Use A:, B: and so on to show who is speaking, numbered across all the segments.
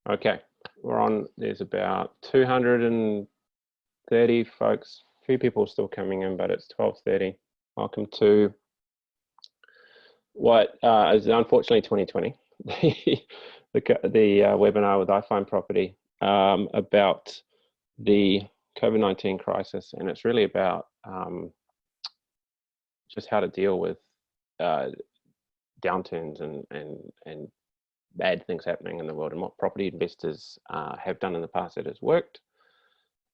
A: Okay, we're on. There's about 230 folks. A few people still coming in, but it's 12:30. Welcome to what is unfortunately 2020, the webinar with iFind Property about the COVID-19 crisis, and it's really about just how to deal with downturns and bad things happening in the world, and what property investors have done in the past that has worked,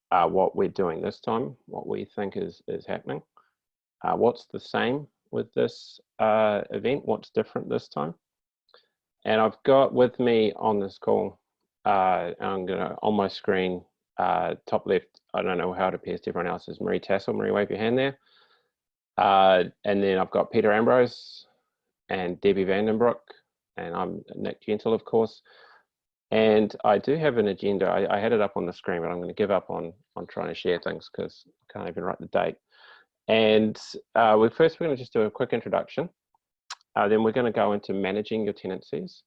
A: what we're doing this time, what we think is happening, what's the same with this event, what's different this time. And I've got with me on this call, I'm gonna, on my screen, top left, I don't know how it appears to everyone else, is Maree Tassell. Maree, wave your hand there. And then I've got Peter Ambrose and Debbie van Den Broek, and I'm Nick Gentle, of course. And I do have an agenda. I had it up on the screen, but I'm going to give up on trying to share things because I can't even write the date. And we're going to just do a quick introduction. Then we're going to go into managing your tenancies.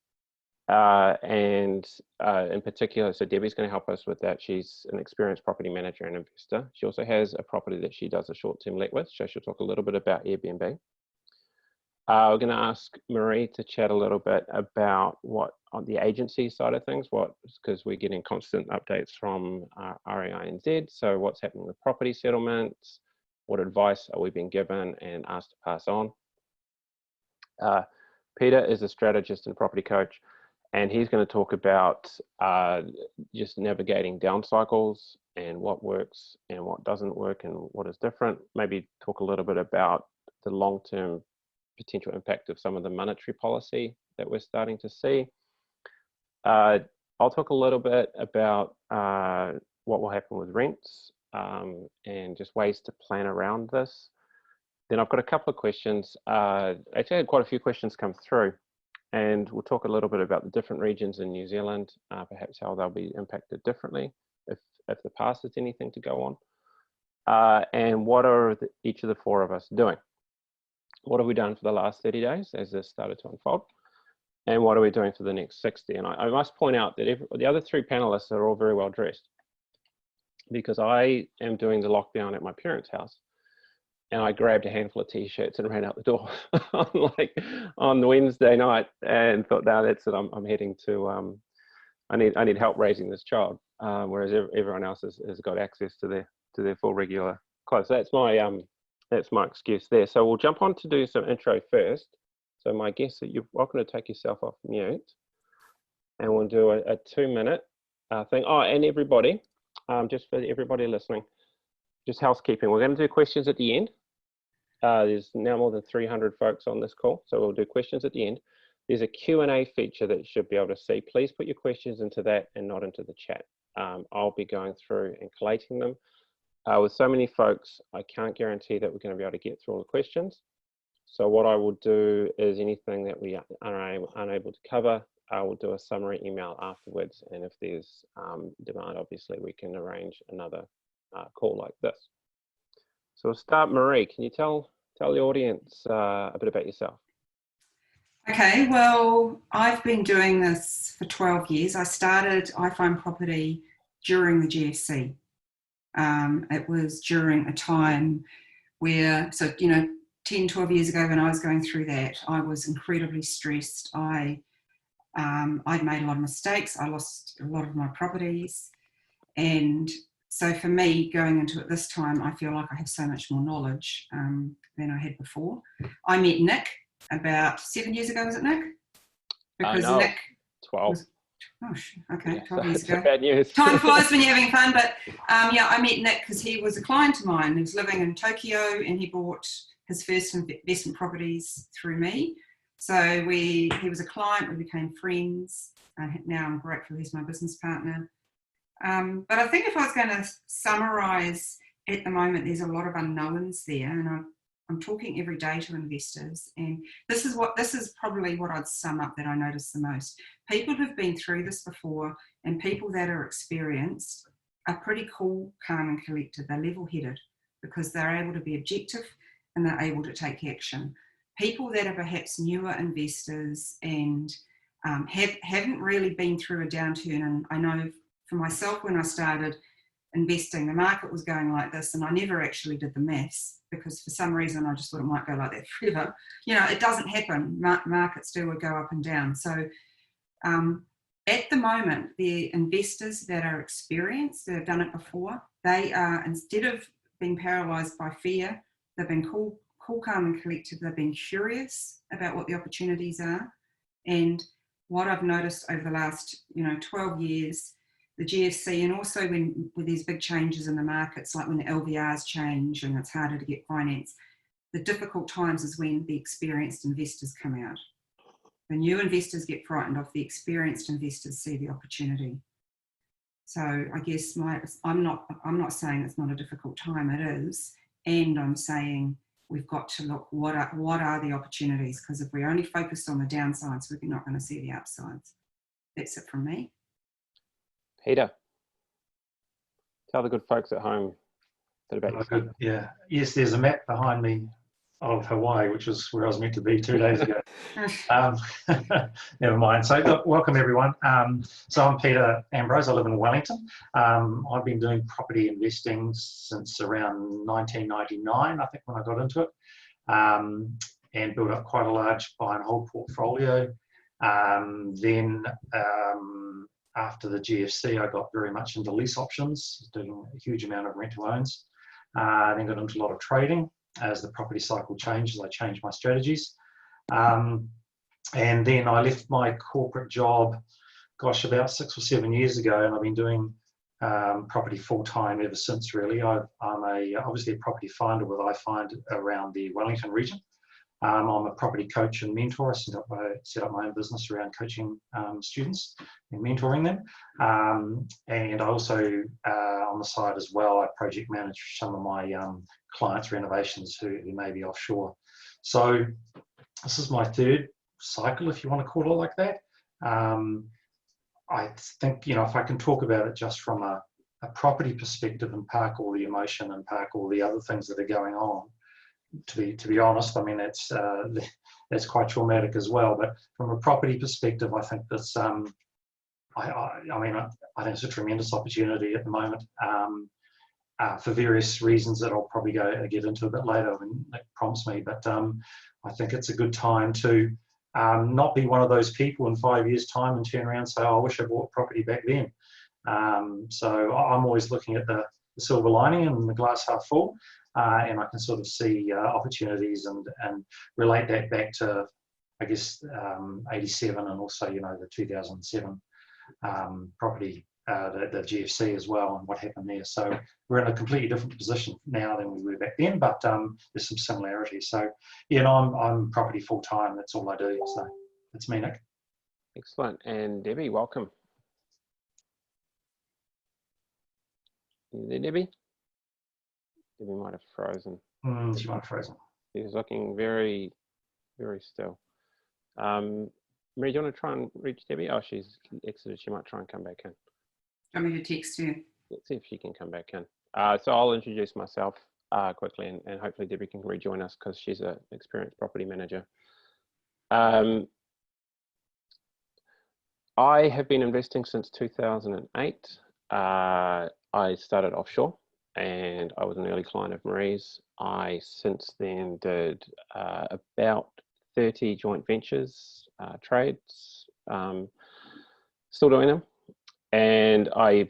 A: And in particular, so Debbie's going to help us with that. She's an experienced property manager and investor. She also has a property that she does a short-term let with, so she'll talk a little bit about Airbnb. We're going to ask Maree to chat a little bit about what on the agency side of things, because we're getting constant updates from REINZ. So what's happening with property settlements, what advice are we being given and asked to pass on. Peter is a strategist and property coach, and he's going to talk about just navigating down cycles and what works and what doesn't work and what is different. Maybe talk a little bit about the long-term potential impact of some of the monetary policy that we're starting to see. I'll talk a little bit about what will happen with rents and just ways to plan around this. Then I've got a couple of questions. Actually, I had quite a few questions come through, and we'll talk a little bit about the different regions in New Zealand, perhaps how they'll be impacted differently, if the past has anything to go on, and what are each of the four of us doing. What have we done for the last 30 days as this started to unfold? And what are we doing for the next 60? And I must point out that the other three panelists are all very well dressed, because I am doing the lockdown at my parents' house, and I grabbed a handful of t-shirts and ran out the door on the Wednesday night and thought, no, that's it. I'm heading to. I need help raising this child, whereas everyone else has got access to their full regular clothes. So that's my excuse there. So we'll jump on to do some intro first. So my guess that you're welcome to take yourself off mute, and we'll do a 2-minute thing. Oh, and everybody, just for everybody listening, just housekeeping. We're going to do questions at the end. There's now more than 300 folks on this call, so we'll do questions at the end. There's a Q&A feature that you should be able to see. Please put your questions into that and not into the chat. I'll be going through and collating them. With so many folks, I can't guarantee that we're going to be able to get through all the questions. So what I will do is anything that we are unable to cover, I will do a summary email afterwards. And if there's demand, obviously, we can arrange another call like this. So we'll start. Maree, can you tell the audience a bit about yourself?
B: Okay, well, I've been doing this for 12 years. I started iFind Property during the GFC. It was during a time where, 10, 12 years ago when I was going through that, I was incredibly stressed. I'd made a lot of mistakes. I lost a lot of my properties. And so for me, going into it this time, I feel like I have so much more knowledge than I had before. I met Nick about 7 years ago, was it Nick? Because
A: no,
B: Nick
A: 12.
B: was, okay, 12 years ago.
A: Bad news.
B: Time flies when you're having fun, but yeah, I met Nick because he was a client of mine. He was living in Tokyo, and he bought his first investment properties through me. So he was a client, we became friends. Now I'm grateful he's my business partner. But I think if I was going to summarise at the moment, there's a lot of unknowns there, and I'm talking every day to investors, and this is probably what I'd sum up that I notice the most. People who've been through this before and people that are experienced are pretty cool, calm and collected. They're level-headed because they're able to be objective and they're able to take action. People that are perhaps newer investors and haven't really been through a downturn. And I know for myself, when I started investing, the market was going like this, and I never actually did the maths because for some reason I just thought it might go like that forever. You know, it doesn't happen. Markets do go up and down. So at the moment, the investors that are experienced, that have done it before, they are, instead of being paralysed by fear, they've been cool, calm and collected. They've been curious about what the opportunities are. And what I've noticed over the last, 12 years, the GFC, and also when there's big changes in the markets, like when the LVRs change and it's harder to get finance, the difficult times is when the experienced investors come out. The new investors get frightened off, the experienced investors see the opportunity. So I guess I'm not saying it's not a difficult time, it is, and I'm saying we've got to look what are the opportunities, because if we only focused on the downsides, we're not going to see the upsides. That's it from me.
A: Peter, tell the good folks at home a bit about yourself.
C: Yeah, yes, there's a map behind me of Hawaii, which is where I was meant to be 2 days ago. Never mind. So look, welcome everyone. So I'm Peter Ambrose. I live in Wellington. I've been doing property investing since around 1999, I think, when I got into it, and built up quite a large buy and hold portfolio. Then after the GFC, I got very much into lease options, doing a huge amount of rent to owns. Then got into a lot of trading. As the property cycle changes, I changed my strategies. And then I left my corporate job, gosh, about 6 or 7 years ago, and I've been doing property full-time ever since, really. I'm obviously a property finder with iFind around the Wellington region. I'm a property coach and mentor. I set up my own business around coaching students and mentoring them. And I also, on the side as well, I project manage some of my clients' renovations who may be offshore. So this is my third cycle, if you want to call it like that. I think, if I can talk about it just from a property perspective and park all the emotion and park all the other things that are going on, to be honest, I mean, that's quite traumatic as well. But from a property perspective, I think that's, I think it's a tremendous opportunity at the moment, for various reasons that I'll probably get into a bit later when Nick prompts me. But I think it's a good time to not be one of those people in 5 years' time and turn around and say, oh, I wish I bought property back then. So I'm always looking at the silver lining and the glass half full. And I can sort of see opportunities and relate that back to, I guess, 87 and also, the 2007 property, the GFC as well, and what happened there. So we're in a completely different position now than we were back then, but there's some similarities. So, I'm property full-time. That's all I do. So that's me, Nick.
A: Excellent. And Debbie, welcome. You there, Debbie? Debbie might have frozen.
C: She might have frozen.
A: She's looking very, very still. Maree, do you want to try and reach Debbie? Oh, she's exited. She might try and come back in.
B: Want me to text you?
A: Let's see if she can come back in. So I'll introduce myself quickly, and hopefully Debbie can rejoin us because she's an experienced property manager. I have been investing since 2008. I started offshore, and I was an early client of Maree's. I since then did about 30 joint ventures, trades, still doing them. And I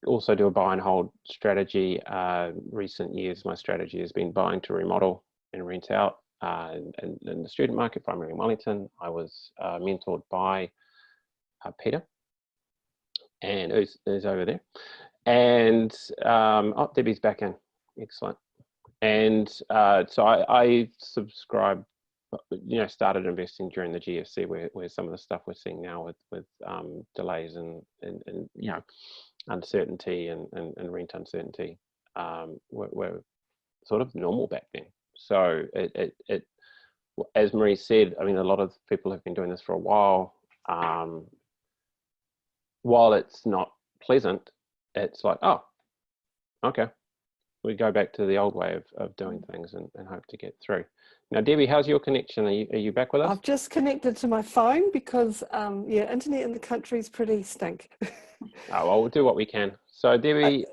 A: also do a buy and hold strategy. Recent years, my strategy has been buying to remodel and rent out. And in the student market, primarily in Wellington, I was mentored by Peter, and who's over there. And oh, Debbie's back in. Excellent. And so I subscribe, started investing during the GFC, where some of the stuff we're seeing now with delays and uncertainty and rent uncertainty were sort of normal back then. So it as Maree said, I mean, a lot of people have been doing this for a while. While it's not pleasant, it's like, oh, okay, we go back to the old way of doing things and hope to get through. Now, Debbie, how's your connection? Are you back with us?
D: I've just connected to my phone because, yeah, internet in the country is pretty stink.
A: Oh, well, we'll do what we can. So, Debbie,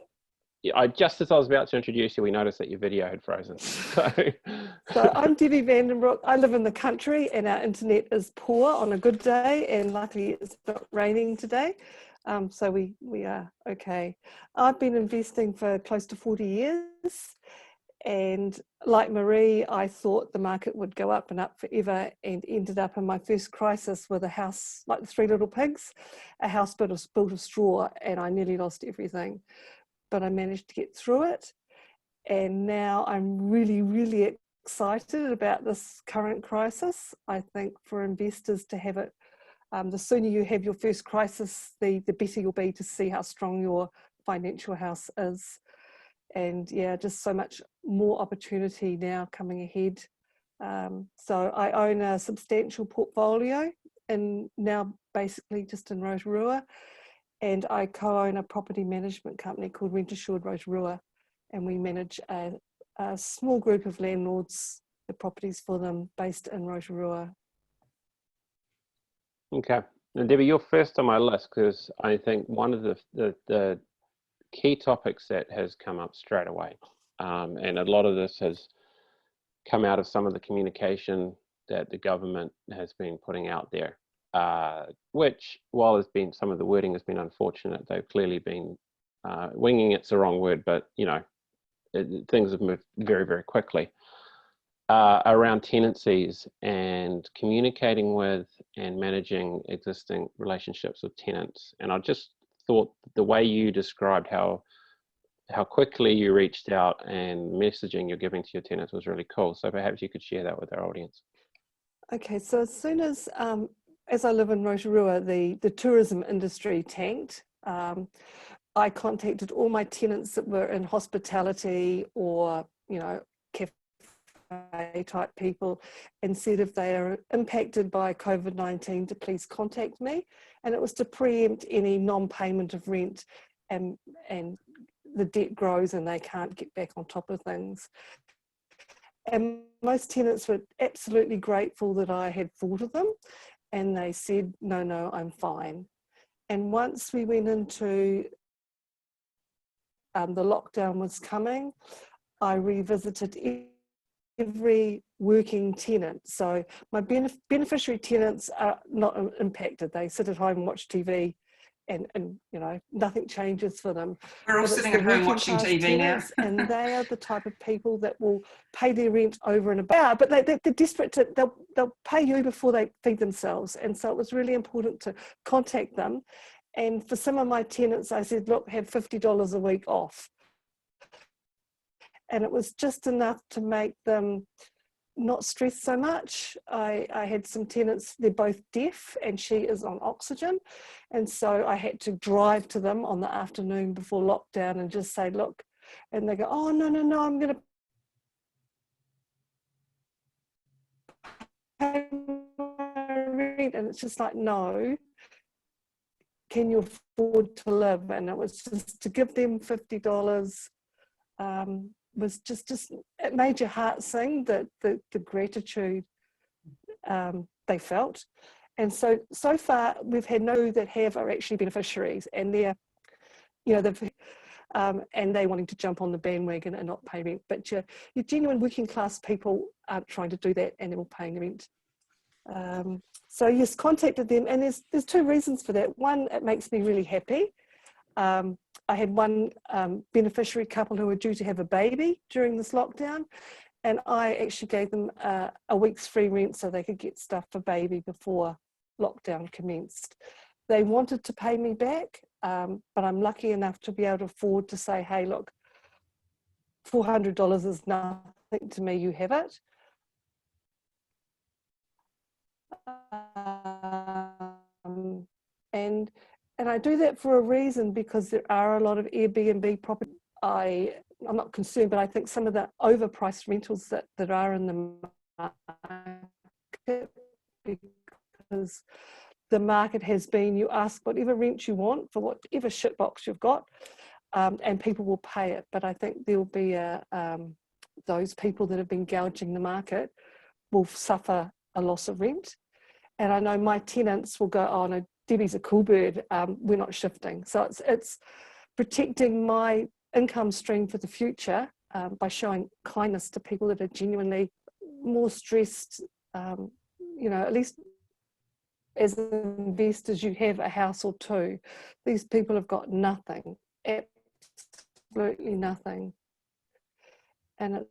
A: just as I was about to introduce you, we noticed that your video had frozen.
D: So I'm Debbie Den Broek. I live in the country and our internet is poor on a good day, and luckily it's not raining today. So we are okay. I've been investing for close to 40 years. And like Maree, I thought the market would go up and up forever, and ended up in my first crisis with a house like the Three Little Pigs, a house built of straw, and I nearly lost everything. But I managed to get through it. And now I'm really, really excited about this current crisis. I think for investors to have it, the sooner you have your first crisis, the better you'll be to see how strong your financial house is. And yeah, just so much more opportunity now coming ahead. So I own a substantial portfolio, and now basically just in Rotorua, and I co-own a property management company called Rent Assured Rotorua, and we manage a small group of landlords, the properties for them based in Rotorua.
A: Okay. Now, Debbie, you're first on my list because I think one of the key topics that has come up straight away, and a lot of this has come out of some of the communication that the government has been putting out there, which, while there's been some of the wording has been unfortunate, they've clearly been winging. It's the wrong word, but you know, things have moved very, very quickly around tenancies and communicating with and managing existing relationships with tenants. And I just thought the way you described how quickly you reached out and messaging you're giving to your tenants was really cool. So perhaps you could share that with our audience.
D: Okay, so as soon as I live in Rotorua, the tourism industry tanked. I contacted all my tenants that were in hospitality or, you know, cafe type people, and said if they are impacted by COVID-19 to please contact me. And it was to preempt any non-payment of rent, and the debt grows and they can't get back on top of things. And most tenants were absolutely grateful that I had thought of them, and they said, no, I'm fine. And once we went into the lockdown was coming, I revisited every working tenant. So my beneficiary tenants are not impacted. They sit at home and watch TV, and you know, nothing changes for them.
B: We're all sitting at home watching TV now.
D: And they are the type of people that will pay their rent over and above, but they're desperate to, they'll pay you before they feed themselves. And so it was really important to contact them. And for some of my tenants, I said, look, have $50 a week off. And it was just enough to make them not stress so much. I had some tenants, they're both deaf and she is on oxygen. And so I had to drive to them on the afternoon before lockdown and just say, look, and they go, oh, no, I'm going to pay my rent. And it's just like, no, can you afford to live? And it was just to give them $50 was just it made your heart sing, the gratitude they felt. And so far we've had no that have are actually beneficiaries, and they're, you know, they've and they wanting to jump on the bandwagon and not pay rent. But your genuine working class people aren't trying to do that, and they're all paying rent. So yes, contacted them, and there's two reasons for that. One, it makes me really happy. I had one beneficiary couple who were due to have a baby during this lockdown, and I actually gave them a week's free rent so they could get stuff for baby before lockdown commenced. They wanted to pay me back, but I'm lucky enough to be able to afford to say, hey, look, $400 is nothing to me, you have it. And I do that for a reason, because there are a lot of Airbnb property. I'm not concerned, but I think some of the overpriced rentals that are in the market, because the market has been, you ask whatever rent you want for whatever shitbox you've got, and people will pay it. But I think there'll be those people that have been gouging the market will suffer a loss of rent. And I know my tenants will go, oh no, Debbie's a cool bird, we're not shifting. So it's protecting my income stream for the future by showing kindness to people that are genuinely more stressed. You know, at least as investors, you have a house or two. These people have got nothing, absolutely nothing. And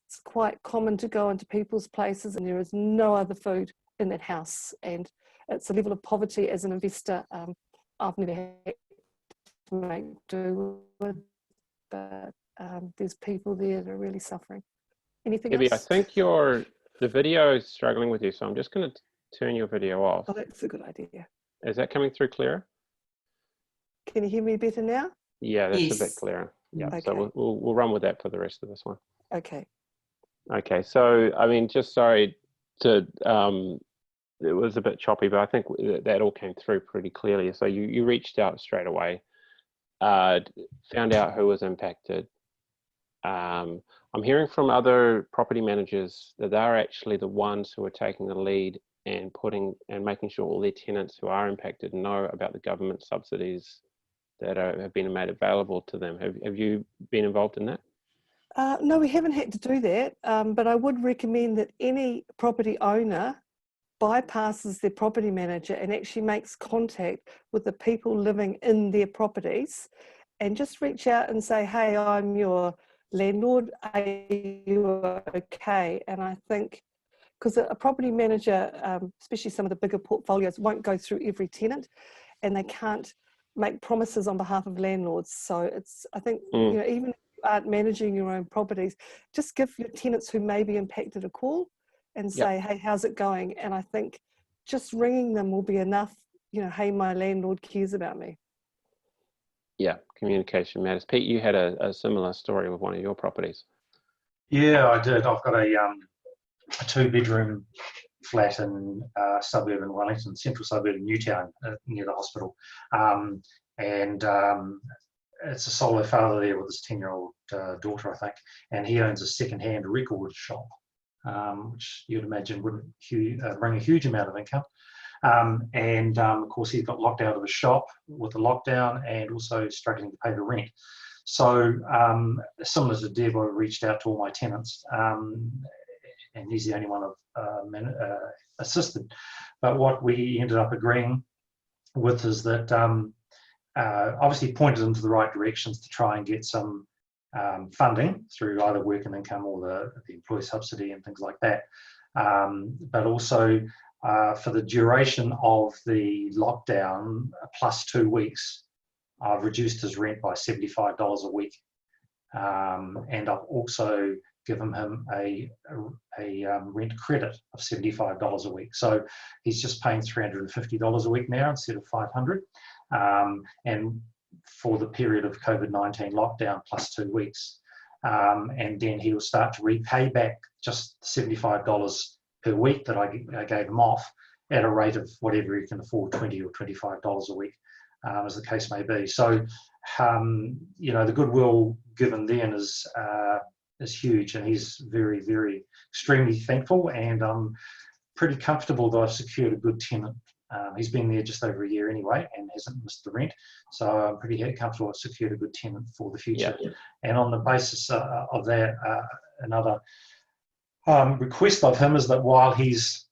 D: it's quite common to go into people's places and there is no other food in that house. And it's a level of poverty as an investor I've never had to make do with, but there's people there that are really suffering. Anything
A: Debbie, I
D: else?
A: think the video is struggling with you, so I'm just going to turn your video off.
D: Oh, that's a good idea.
A: Is that coming through clearer?
D: Can you hear me better now?
A: Yeah, that's a bit
B: Yes.
A: clearer. Yeah,
D: Okay.
A: so we'll run with that for the rest of this one.
D: Okay.
A: Okay, so I mean, just sorry to it was a bit choppy, but I think that all came through pretty clearly. So you reached out straight away, found out who was impacted. I'm hearing from other property managers that they're actually the ones who are taking the lead and making sure all their tenants who are impacted know about the government subsidies that have been made available to them. Have you been involved in that?
D: No, we haven't had to do that, but I would recommend that any property owner bypasses their property manager and actually makes contact with the people living in their properties and just reach out and say, hey, I'm your landlord, are you okay? And I think, because a property manager, especially some of the bigger portfolios, won't go through every tenant and they can't make promises on behalf of landlords. So it's, I think, you know, even if you aren't managing your own properties, just give your tenants who may be impacted a call and say, hey, how's it going? And I think just ringing them will be enough, you know, hey, my landlord cares about me.
A: Yeah, communication matters. Pete, you had a similar story with one of your properties.
C: Yeah, I did. I've got a 2-bedroom flat in suburban Wellington, central suburb of Newtown, near the hospital. It's a solo father there with his 10-year-old daughter, I think, and he owns a second-hand record shop, which you'd imagine wouldn't bring a huge amount of income. Of course, he got locked out of his shop with the lockdown and also struggling to pay the rent. So, similar to Deb, I reached out to all my tenants, and he's the only one I've assisted. But what we ended up agreeing with is that obviously pointed into the right directions to try and get some funding through either work and income or the employee subsidy and things like that. But also for the duration of the lockdown, plus 2 weeks, I've reduced his rent by $75 a week. And I've also given him a rent credit of $75 a week. So he's just paying $350 a week now instead of $500. And for the period of COVID-19 lockdown plus 2 weeks. And then he will start to repay back just $75 per week that I gave him off at a rate of whatever he can afford, $20 or $25 a week, as the case may be. So, you know, the goodwill given then is huge, and he's very, very, extremely thankful, and I'm pretty comfortable that I've secured a good tenant. He's been there just over a year anyway and hasn't missed the rent. So I'm pretty comfortable I've secured a good tenant for the future. Yeah. And on the basis of that, another request of him is that while he's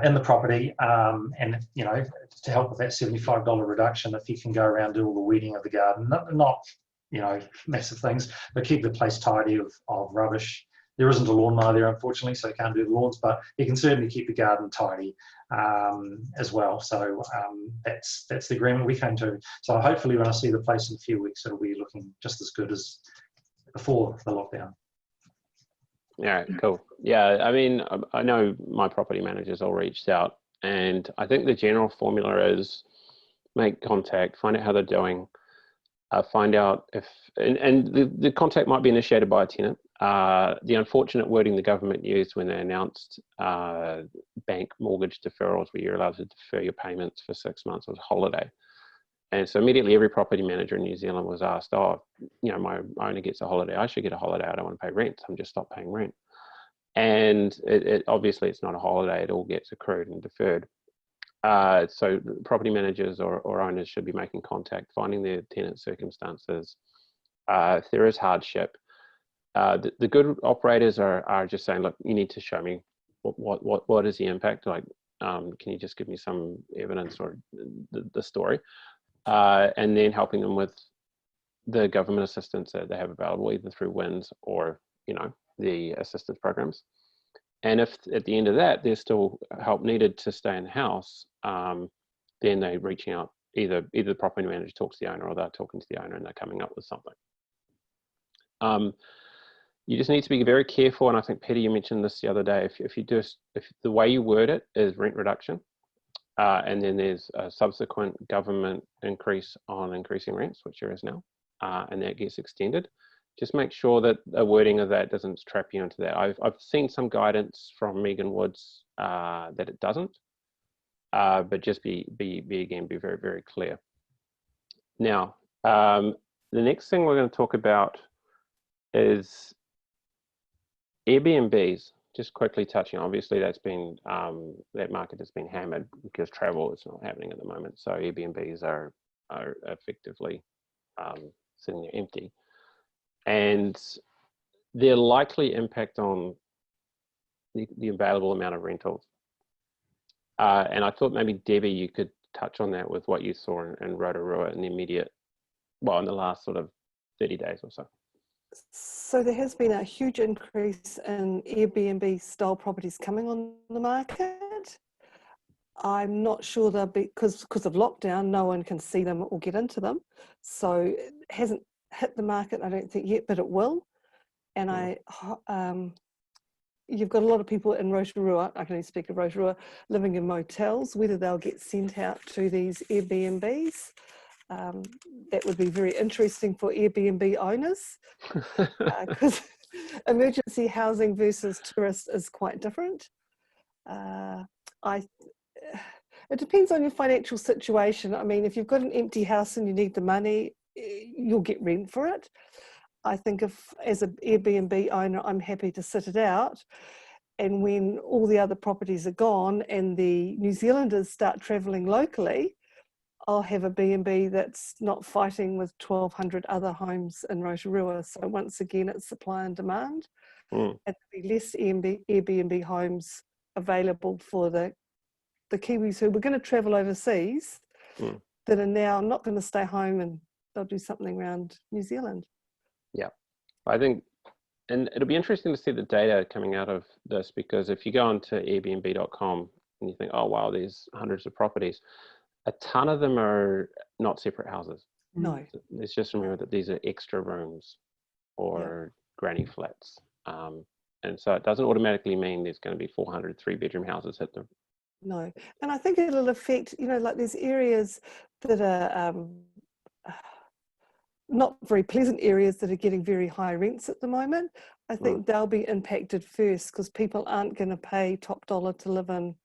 C: in the property, and, you know, to help with that $75 reduction, if he can go around, do all the weeding of the garden, not you know, massive things, but keep the place tidy of rubbish. There isn't a lawnmower there, unfortunately, so he can't do the lawns, but he can certainly keep the garden tidy as well. So that's the agreement we came to. So hopefully when I see the place in a few weeks, it'll be looking just as good as before the lockdown.
A: Yeah, cool. Yeah, I mean, I know my property managers all reached out, and I think the general formula is make contact, find out how they're doing, find out if, and the contact might be initiated by a tenant. The unfortunate wording the government used when they announced bank mortgage deferrals, where you're allowed to defer your payments for 6 months, was holiday. And so immediately every property manager in New Zealand was asked, oh, you know, my owner gets a holiday, I should get a holiday. I don't want to pay rent. I'm just stop paying rent. And obviously it's not a holiday. It all gets accrued and deferred. So property managers or owners should be making contact, finding their tenant circumstances. If there is hardship, the good operators are just saying, look, you need to show me what is the impact. Like, can you just give me some evidence or the story? And then helping them with the government assistance that they have available, either through WINS or, you know, the assistance programs. And if at the end of that there's still help needed to stay in the house, then they're reaching out. Either the property manager talks to the owner, or they're talking to the owner and they're coming up with something. You just need to be very careful, and I think Peter, you mentioned this the other day. If the way you word it is rent reduction, and then there's a subsequent government increase on increasing rents, which there is now, and that gets extended, just make sure that the wording of that doesn't trap you into that. I've seen some guidance from Megan Woods that it doesn't, but just be very, very clear. Now, the next thing we're going to talk about is Airbnbs. Just quickly touching, obviously that's been, that market has been hammered because travel is not happening at the moment. So Airbnbs are effectively sitting there empty. And their likely impact on the available amount of rentals. And I thought maybe Debbie, you could touch on that with what you saw in Rotorua in the immediate, well, in the last sort of 30 days or so.
D: So there has been a huge increase in Airbnb style properties coming on the market. I'm not sure they'll be, because of lockdown, no one can see them or get into them. So it hasn't hit the market, I don't think yet, but it will. And you've got a lot of people in Rotorua, I can only speak of Rotorua, living in motels, whether they'll get sent out to these Airbnbs. That would be very interesting for Airbnb owners, because emergency housing versus tourist is quite different. It depends on your financial situation. I mean, if you've got an empty house and you need the money, you'll get rent for it. I think if, as an Airbnb owner, I'm happy to sit it out, and when all the other properties are gone and the New Zealanders start travelling locally, I'll have a B&B that's not fighting with 1,200 other homes in Rotorua. So once again, it's supply and demand. And there'll be less Airbnb homes available for the Kiwis who were going to travel overseas that are now not going to stay home, and they'll do something around New Zealand.
A: Yeah, I think, and it'll be interesting to see the data coming out of this, because if you go onto Airbnb.com and you think, oh wow, there's hundreds of properties, a ton of them are not separate houses.
D: No.
A: Let's just remember that these are extra rooms or granny flats. And so it doesn't automatically mean there's going to be 400 3-bedroom houses hit them.
D: No. And I think it'll affect, you know, like there's areas that are not very pleasant areas that are getting very high rents at the moment. I think they'll be impacted first, because people aren't going to pay top dollar to live in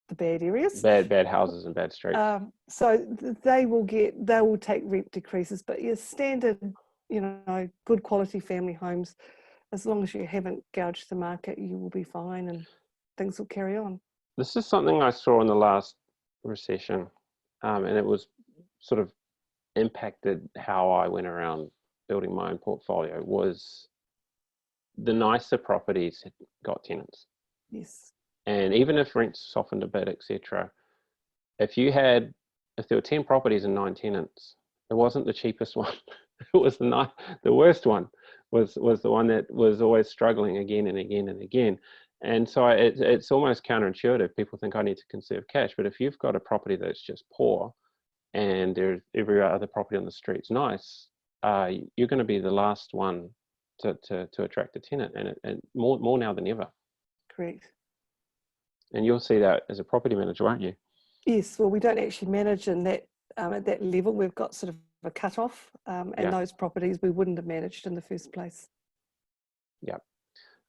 D: the bad areas,
A: bad houses and bad streets.
D: So they will take rent decreases, but your standard, you know, good quality family homes, as long as you haven't gouged the market, you will be fine and things will carry on.
A: This is something I saw in the last recession, and it was sort of impacted how I went around building my own portfolio. Was the nicer properties got tenants.
D: Yes.
A: And even if rents softened a bit, etc., if there were 10 properties and 9 tenants, it wasn't the cheapest one. It was the worst one. Was the one that was always struggling again and again and again. And so it's almost counterintuitive. People think I need to conserve cash, but if you've got a property that's just poor and there's every other property on the street's nice, you're going to be the last one to attract a tenant, and more now than ever.
D: Correct.
A: And you'll see that as a property manager, won't you?
D: Yes, well, we don't actually manage in that at that level. We've got sort of a cut-off, and those properties we wouldn't have managed in the first place.
A: Yeah.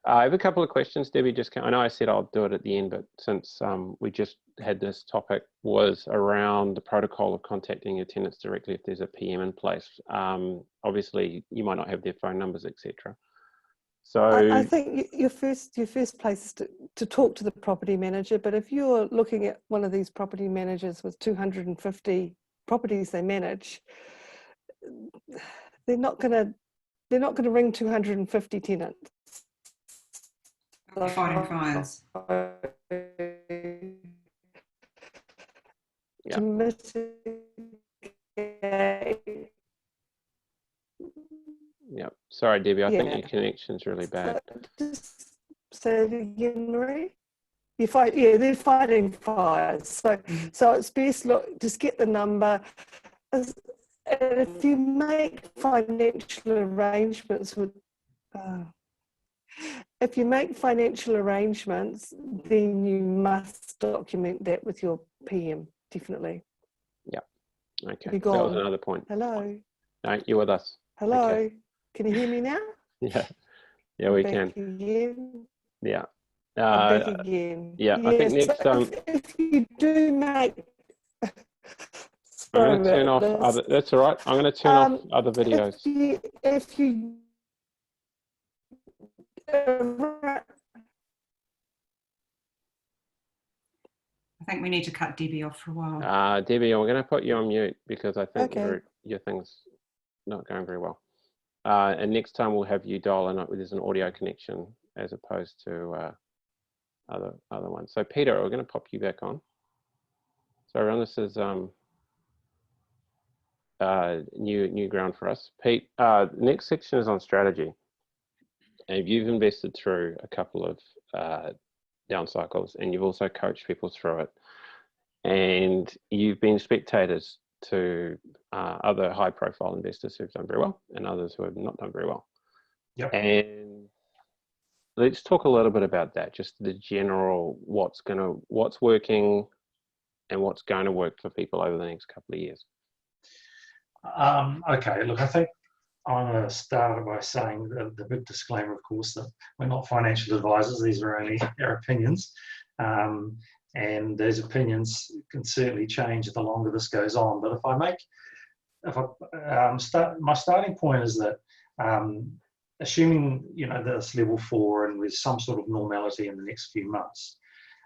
A: I have a couple of questions, Debbie. I know I said I'll do it at the end, but since we just had this topic was around the protocol of contacting your tenants directly if there's a PM in place. Obviously, you might not have their phone numbers, etc. So
D: I think your first place is to talk to the property manager. But if you're looking at one of these property managers with 250 properties they manage, they're not going to ring 250 tenants.
B: Fighting fires.
A: Yeah.
D: To mitigate.
A: Yeah, sorry, Debbie. I think
D: Yeah.
A: your connection's really bad.
D: Just say it again, Maree. They're fighting fires. So it's best just get the number. And if you make financial arrangements with, then you must document that with your PM, definitely.
A: Yeah. Okay.
D: You're
A: That was
D: gone.
A: another point.
D: Hello.
A: No, you're with us.
D: Hello.
A: Okay.
D: Can you hear me now?
A: Yeah. Yeah, we
D: Back
A: can.
D: Again.
A: Yeah.
D: Back again.
A: Yeah, I think next
D: if you do make.
A: I'm going to turn off other. That's all right. I'm going to turn off other videos.
D: If you
B: I think we need to cut Debbie off for a while.
A: Debbie, we're going to put you on mute because I think
D: Okay.
A: your thing's not going very well. And next time we'll have you dial in there's an audio connection as opposed to other ones. So Peter, we're going to pop you back on. So everyone, this is new ground for us. Pete, the next section is on strategy. And you've invested through a couple of down cycles, and you've also coached people through it. And you've been spectators to other high-profile investors who've done very well, and others who have not done very well.
C: Yep.
A: And let's talk a little bit about that. Just the general what's working, and what's going to work for people over the next couple of years.
C: Okay. Look, I think I'm going to start by saying the big disclaimer, of course, that we're not financial advisors. These are only our opinions. And those opinions can certainly change the longer this goes on. But my starting point is that assuming this level 4 and with some sort of normality in the next few months,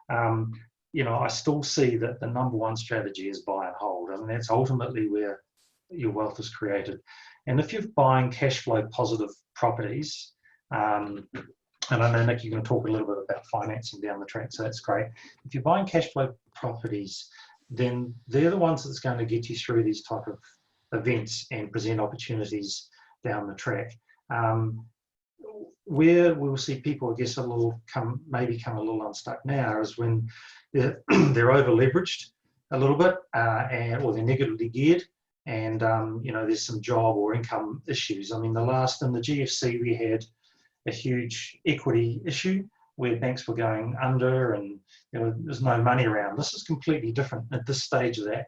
C: I still see that the number one strategy is buy and hold. I mean, that's ultimately where your wealth is created. And if you're buying cash flow positive properties, and I know, Nick, you're going to talk a little bit about financing down the track, so that's great. If you're buying cash flow properties, then they're the ones that's going to get you through these type of events and present opportunities down the track. Where we'll see people, I guess, maybe come a little unstuck now is when they're over leveraged a little bit, or they're negatively geared, and there's some job or income issues. I mean, in the GFC we had a huge equity issue where banks were going under, and there's no money around. This is completely different at this stage of that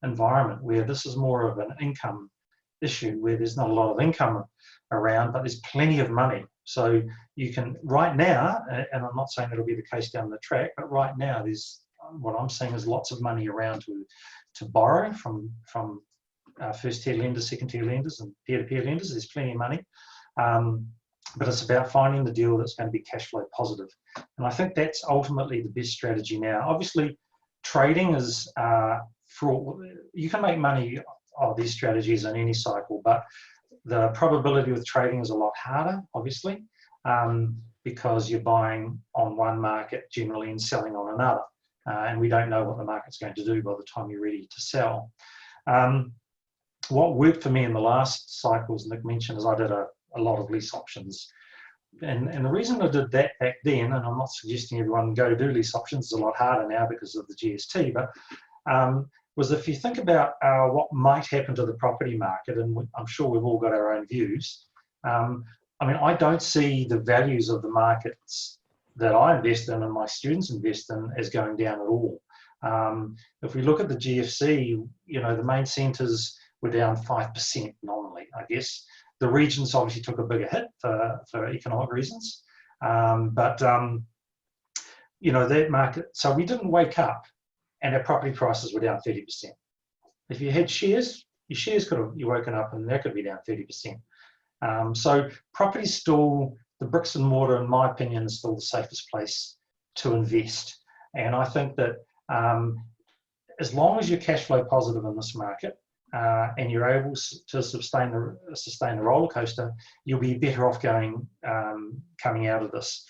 C: environment, where this is more of an income issue, where there's not a lot of income around, but there's plenty of money. So you can, right now, and I'm not saying it'll be the case down the track, but right now there's, what I'm seeing is lots of money around to borrow from first tier lenders, second tier lenders, and peer-to-peer lenders. There's plenty of money. But it's about finding the deal that's going to be cash flow positive. And I think that's ultimately the best strategy now. Obviously, trading is, you can make money of these strategies in any cycle, but the probability with trading is a lot harder, obviously, because you're buying on one market generally and selling on another. And we don't know what the market's going to do by the time you're ready to sell. What worked for me in the last cycle, as Nick mentioned, is I did a lot of lease options. And the reason I did that back then, and I'm not suggesting everyone go do lease options, it's a lot harder now because of the GST, but was if you think about what might happen to the property market, and I'm sure we've all got our own views. I mean, I don't see the values of the markets that I invest in and my students invest in as going down at all. If we look at the GFC, the main centres were down 5% nominally, I guess. The regions obviously took a bigger hit for economic reasons. You know, that market, so we didn't wake up and our property prices were down 30%. If you had shares, your shares could have, you woken up and that could be down 30%. So property's still, the bricks and mortar, in my opinion, is still the safest place to invest. And I think that as long as you're cash flow positive in this market and you're able to sustain the roller coaster, you'll be better off going coming out of this.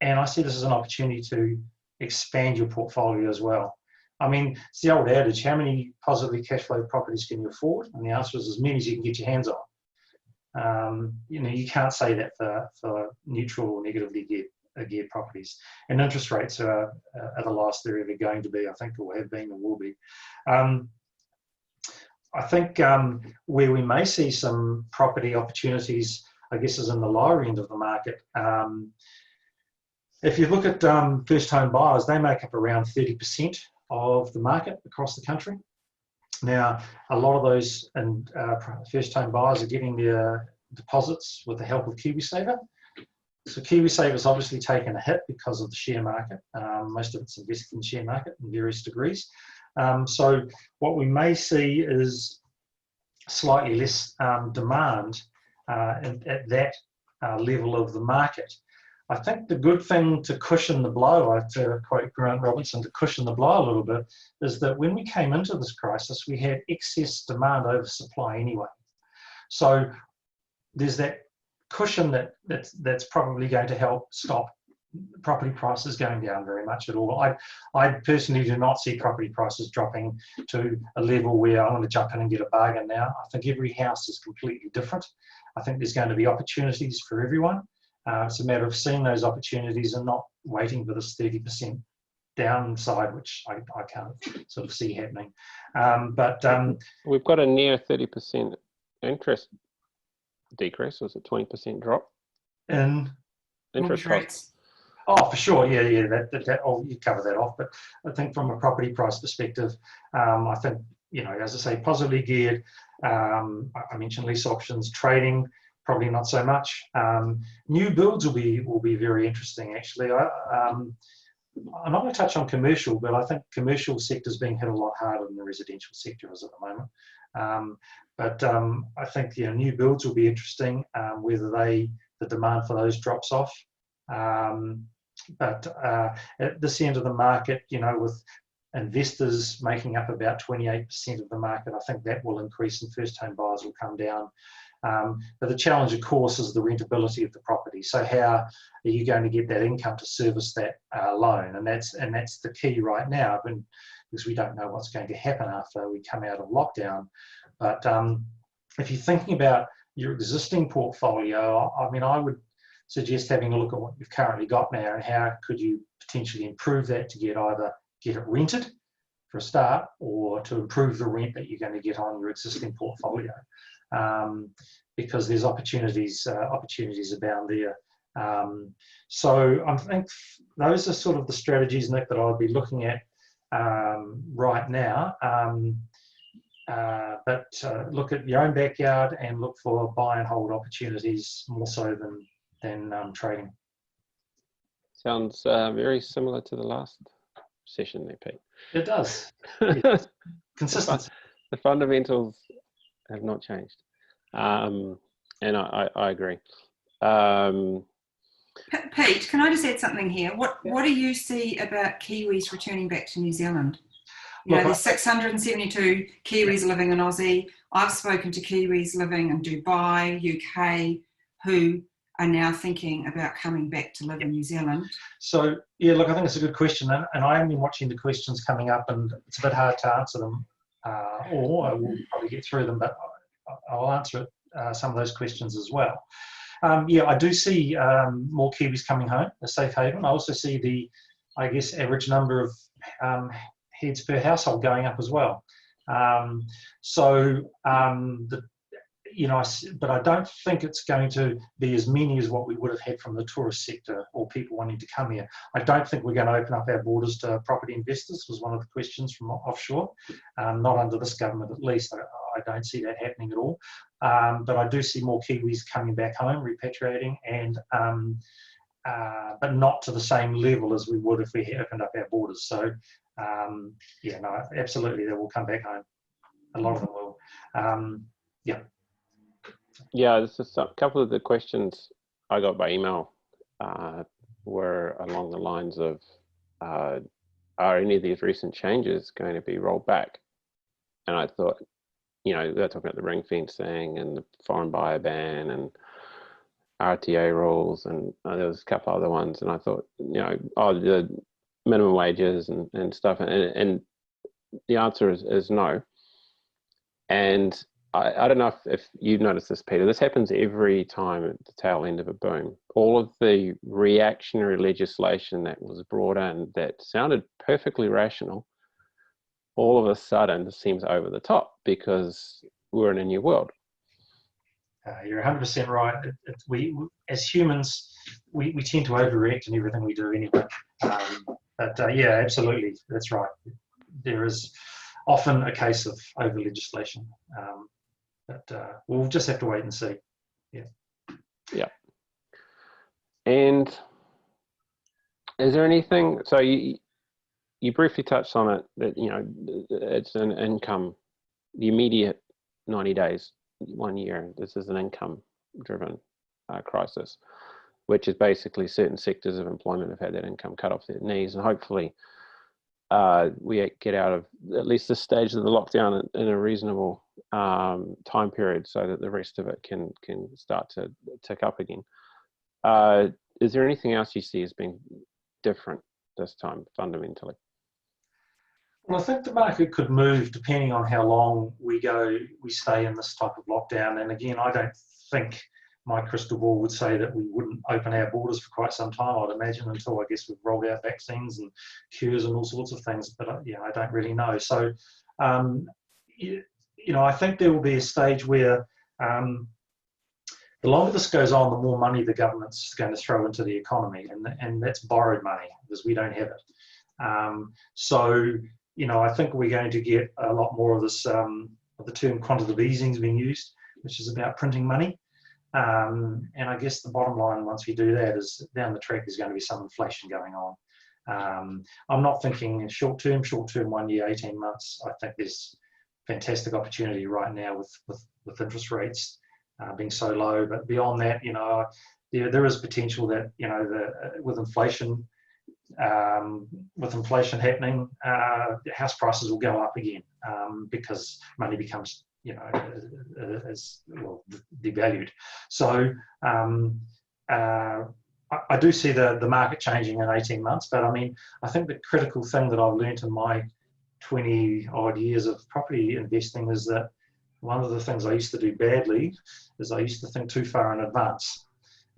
C: And I see this as an opportunity to expand your portfolio as well. I mean, it's the old adage, how many positively cash flow properties can you afford? And the answer is as many as you can get your hands on. You know, you can't say that for neutral or negatively geared properties. And interest rates are the last they're ever going to be, I think, or have been or will be. I think where we may see some property opportunities, I guess, is in the lower end of the market. If you look at first home buyers, they make up around 30% of the market across the country. Now, a lot of those first home buyers are getting their deposits with the help of KiwiSaver. So KiwiSaver's obviously taken a hit because of the share market. Most of it's invested in the share market in various degrees. So what we may see is slightly less demand at that level of the market. I think the good thing to cushion the blow, to quote Grant Robinson, to cushion the blow a little bit, is that when we came into this crisis, we had excess demand over supply anyway. So there's that cushion that's probably going to help stop property prices going down very much at all. I personally do not see property prices dropping to a level where I want to jump in and get a bargain now. I think every house is completely different. I think there's going to be opportunities for everyone. It's a matter of seeing those opportunities and not waiting for this 30% downside, which I can't sort of see happening.
A: We've got a near 30% interest decrease. Was it 20% drop
C: in
A: interest rates?
C: Oh, for sure, yeah. You cover that off. But I think from a property price perspective, I think, you know, as I say, positively geared. I mentioned lease options, trading. Probably not so much. New builds will be very interesting, actually. I'm not going to touch on commercial, but I think commercial sector is being hit a lot harder than the residential sector is at the moment. I think, you know, new builds will be interesting, whether the demand for those drops off. At this end of the market, you know, with investors making up about 28% of the market, I think that will increase and first home buyers will come down. But the challenge, of course, is the rentability of the property. So how are you going to get that income to service that loan? And that's the key right now, because we don't know what's going to happen after we come out of lockdown. But if you're thinking about your existing portfolio, I mean, I would suggest having a look at what you've currently got now and how could you potentially improve that to either get it rented for a start or to improve the rent that you're going to get on your existing portfolio. Because there's opportunities abound there. So I think those are sort of the strategies, Nick, that I would be looking at right now. Look at your own backyard and look for buy and hold opportunities more so than trading.
A: Sounds very similar to the last session there, Pete.
C: It does. Yes. Consistency.
A: The fundamentals have not changed, and I agree.
B: Pete, can I just add something here? What do you see about Kiwis returning back to New Zealand? You know, there's 672 Kiwis living in Aussie. I've spoken to Kiwis living in Dubai, UK, who are now thinking about coming back to live in New Zealand.
C: So, yeah, look, I think it's a good question. And I am watching the questions coming up, and it's a bit hard to answer them, or I will probably get through them, but I'll answer some of those questions as well. Yeah, I do see more Kiwis coming home, a safe haven. I also see the, I guess, average number of heads per household going up as well. But I don't think it's going to be as many as what we would have had from the tourist sector or people wanting to come here. I don't think we're going to open up our borders to property investors, was one of the questions from offshore. Not under this government, at least. I I don't see that happening at all. But I do see more Kiwis coming back home, repatriating, and but not to the same level as we would if we had opened up our borders. So yeah, no, absolutely, they will come back home. A lot of them will. Yeah.
A: Yeah, this is a couple of the questions I got by email were along the lines of, are any of these recent changes going to be rolled back? And I thought, you know, they're talking about the ring fencing and the foreign buyer ban and RTA rules, and there was a couple other ones, and I thought, you know, oh, the minimum wages and stuff, and the answer is no. And I don't know if you've noticed this, Peter. This happens every time at the tail end of a boom. All of the reactionary legislation that was brought in that sounded perfectly rational, all of a sudden seems over the top because we're in a new world.
C: You're 100% right. We as humans, we tend to overreact in everything we do anyway. But yeah, absolutely, that's right. There is often a case of over legislation. But we'll just have to wait and see. Yeah. Yeah.
A: And is there anything? So you briefly touched on it, that, you know, it's an income, the immediate 90 days, 1 year. This is an income-driven crisis, which is basically certain sectors of employment have had that income cut off their knees, and hopefully we get out of at least this stage of the lockdown in a reasonable time period, so that the rest of it can start to tick up again. Is there anything else you see as being different this time fundamentally?
C: Well, I think the market could move depending on how long we stay in this type of lockdown. And again, I don't think my crystal ball would say that we wouldn't open our borders for quite some time, I'd imagine, until I guess we've rolled out vaccines and cures and all sorts of things. But yeah, I don't really know. So, you know, I think there will be a stage where the longer this goes on, the more money the government's going to throw into the economy, and that's borrowed money because we don't have it. So, you know, I think we're going to get a lot more of this, of the term quantitative easing is being used, which is about printing money. And I guess the bottom line, once we do that, is down the track is going to be some inflation going on. I'm not thinking short term, 1 year, 18 months. I think there's fantastic opportunity right now with interest rates being so low. But beyond that, you know, there is potential that, you know, with inflation happening, house prices will go up again because money becomes, you know, as well devalued. So I do see the market changing in 18 months. But I mean, I think the critical thing that I've learned in my 20 odd years of property investing is that one of the things I used to do badly is I used to think too far in advance.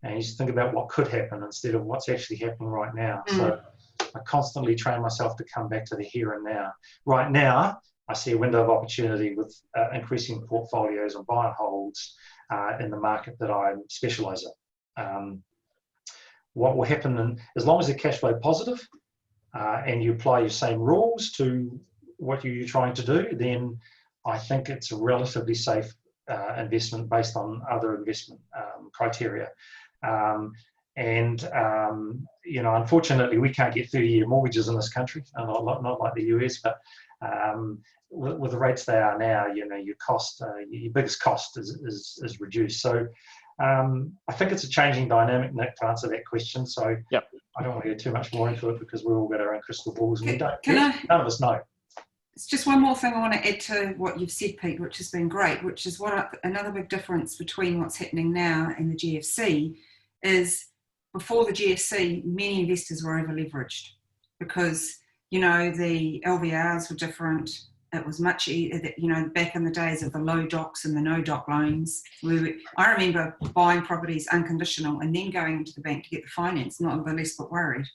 C: And I used to think about what could happen instead of what's actually happening right now. So I constantly train myself to come back to the here and now. Right now, I see a window of opportunity with increasing portfolios and buy and holds in the market that I specialise in. What will happen, as long as they're cash flow positive and you apply your same rules to what you're trying to do, then I think it's a relatively safe investment based on other investment criteria. You know, unfortunately, we can't get 30-year mortgages in this country, not like the US, but with the rates they are now, you know, your cost, your biggest cost is reduced. So I think it's a changing dynamic, Nick, to answer that question. So
A: yep.
C: I don't want to get too much more into it because we've all got our own crystal balls, and none of us know.
B: It's just one more thing I want to add to what you've said, Pete, which has been great, which is another big difference between what's happening now and the GFC is before the GFC, many investors were over leveraged because, you know, the LVRs were different. It was much, you know, back in the days of the low docs and the no doc loans. I remember buying properties unconditional and then going into the bank to get the finance, not the less but worried.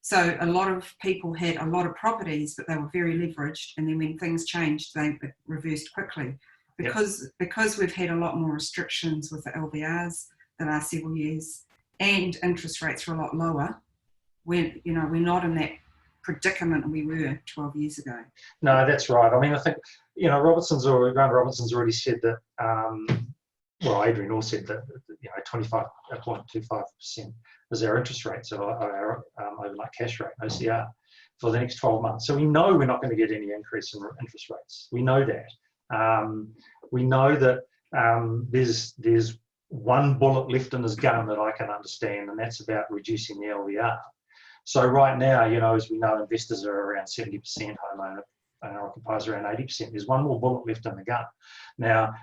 B: So a lot of people had a lot of properties, but they were very leveraged. And then when things changed, they reversed quickly because we've had a lot more restrictions with the LVRs the last several years, and interest rates are a lot lower. We're not in that predicament we were 12 years ago.
C: No, that's right. I mean, I think, you know, Grant Robinson's already said that, well, Adrian also said that, you know, 25.25% is our interest rate, so our overnight cash rate, OCR, for the next 12 months. So we know we're not going to get any increase in interest rates. We know that. We know that there's one bullet left in his gun that I can understand, and that's about reducing the LVR. So right now, you know, as we know, investors are around 70%, homeowner occupiers around 80%. There's one more bullet left in the gun. Now,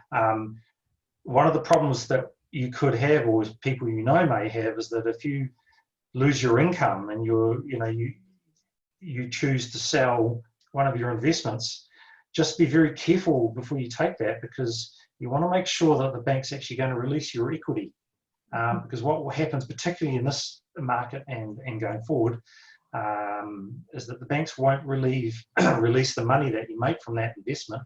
C: one of the problems that you could have, or people you know may have, is that if you lose your income and you choose to sell one of your investments, just be very careful before you take that, because you want to make sure that the bank's actually going to release your equity. Because what happens, particularly in this market and going forward, is that the banks won't release the money that you make from that investment,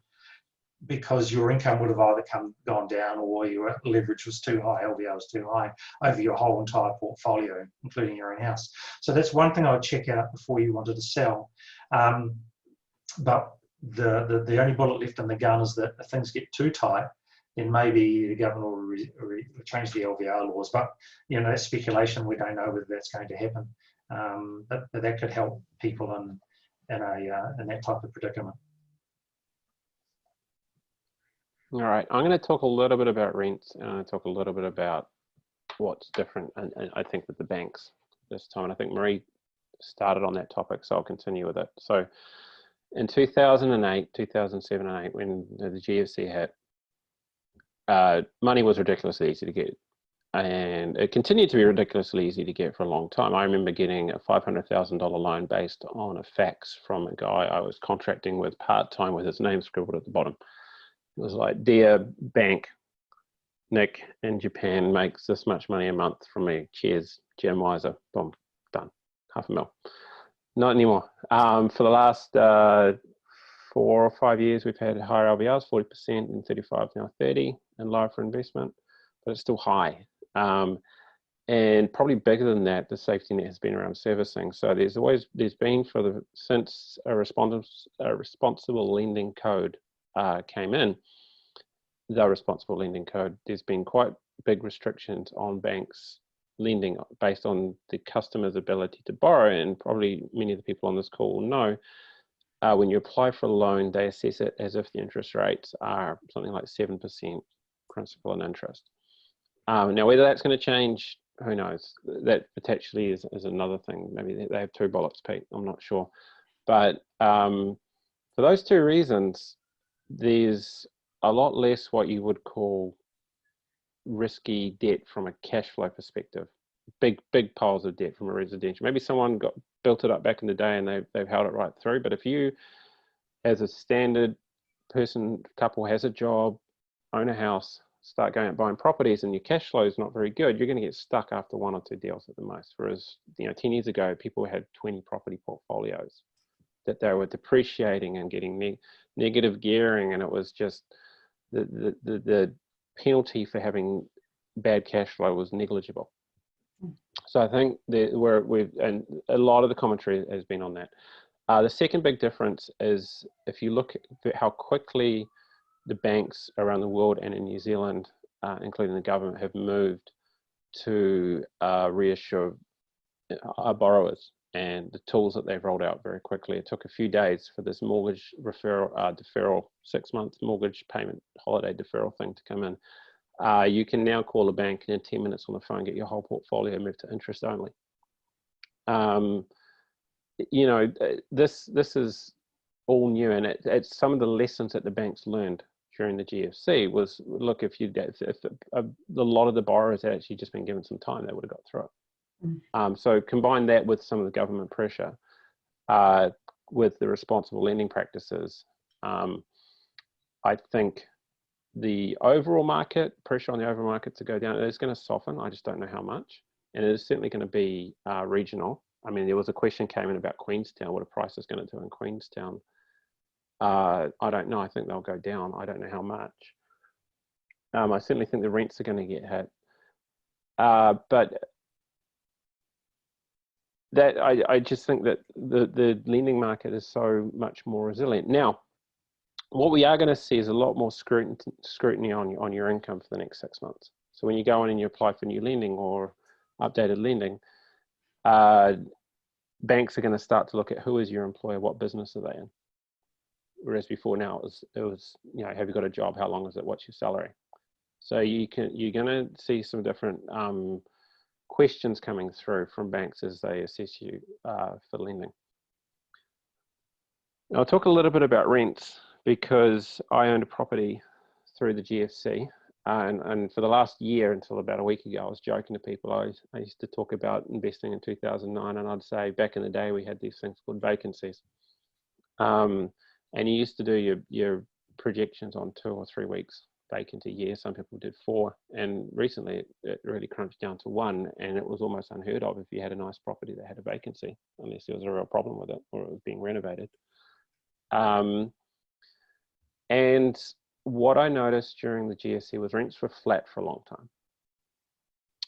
C: because your income would have either gone down, or your leverage was too high, LVR was too high over your whole entire portfolio, including your own house. So that's one thing I would check out before you wanted to sell. But the only bullet left in the gun is that if things get too tight, then maybe the government will change the LVR laws. But, you know, that's speculation. We don't know whether that's going to happen. But that could help people in that type of predicament.
A: All right, I'm going to talk a little bit about rents, and I'm going to talk a little bit about what's different, and I think with the banks this time. And I think Maree started on that topic, so I'll continue with it. So in 2008, 2007 and 8, when the GFC hit, money was ridiculously easy to get, and it continued to be ridiculously easy to get for a long time. I remember getting a $500,000 loan based on a fax from a guy I was contracting with part-time, with his name scribbled at the bottom. It was like, "Dear bank, Nick in Japan makes this much money a month from me. Cheers, Jim Weiser." Boom, done. $500,000. Not anymore. For the last 4 or 5 years, we've had higher LVRs, 40% and 35, now 30, and lower for investment, but it's still high. And probably bigger than that, the safety net has been around servicing. So there's been since a responsible lending code came in, the responsible lending code, there's been quite big restrictions on banks lending based on the customer's ability to borrow. And probably many of the people on this call will know, when you apply for a loan, they assess it as if the interest rates are something like 7% principal and interest. Now, whether that's going to change, who knows? That potentially is another thing. Maybe they have 2 bullets, Pete, I'm not sure. But for those 2 reasons, there's a lot less what you would call risky debt from a cash flow perspective. Big piles of debt from a residential. Maybe someone built it up back in the day and they've held it right through. But if you, as a standard couple has a job, own a house, start going out buying properties, and your cash flow is not very good, you're going to get stuck after 1 or 2 deals at the most. Whereas, you know, 10 years ago, people had 20 property portfolios that they were depreciating and getting negative gearing, and it was just the penalty for having bad cash flow was negligible. So I think and a lot of the commentary has been on that. The second big difference is, if you look at how quickly the banks around the world and in New Zealand, including the government, have moved to reassure our borrowers, and the tools that they've rolled out very quickly. It took a few days for this mortgage deferral, 6 months mortgage payment holiday deferral thing to come in. You can now call a bank and in 10 minutes on the phone, get your whole portfolio moved to interest only. You know, this is all new, and it's some of the lessons that the banks learned during the GFC was, look, if a lot of the borrowers had actually just been given some time, they would have got through it. So combine that with some of the government pressure, with the responsible lending practices. I think the overall market, pressure on the overall market to go down, it's going to soften. I just don't know how much. And it is certainly going to be regional. I mean, there was a question came in about Queenstown, what a price is going to do in Queenstown. I don't know. I think they'll go down. I don't know how much. I certainly think the rents are going to get hit. But that I just think that the lending market is so much more resilient. Now, what we are going to see is a lot more scrutiny on your income for the next 6 months. So when you go in and you apply for new lending or updated lending, banks are going to start to look at who is your employer, what business are they in. Whereas before now it was you know, have you got a job, how long is it, what's your salary? So you're going to see some different questions coming through from banks as they assess you for lending. Now, I'll talk a little bit about rents because I owned a property through the GFC, and for the last year until about a week ago, I was joking to people. I used to talk about investing in 2009, and I'd say back in the day we had these things called vacancies, and you used to do your projections on 2 or 3 weeks vacant a year. Some people did 4, and recently it really crunched down to 1, and it was almost unheard of if you had a nice property that had a vacancy, unless there was a real problem with it or it was being renovated. And what I noticed during the GFC was rents were flat for a long time.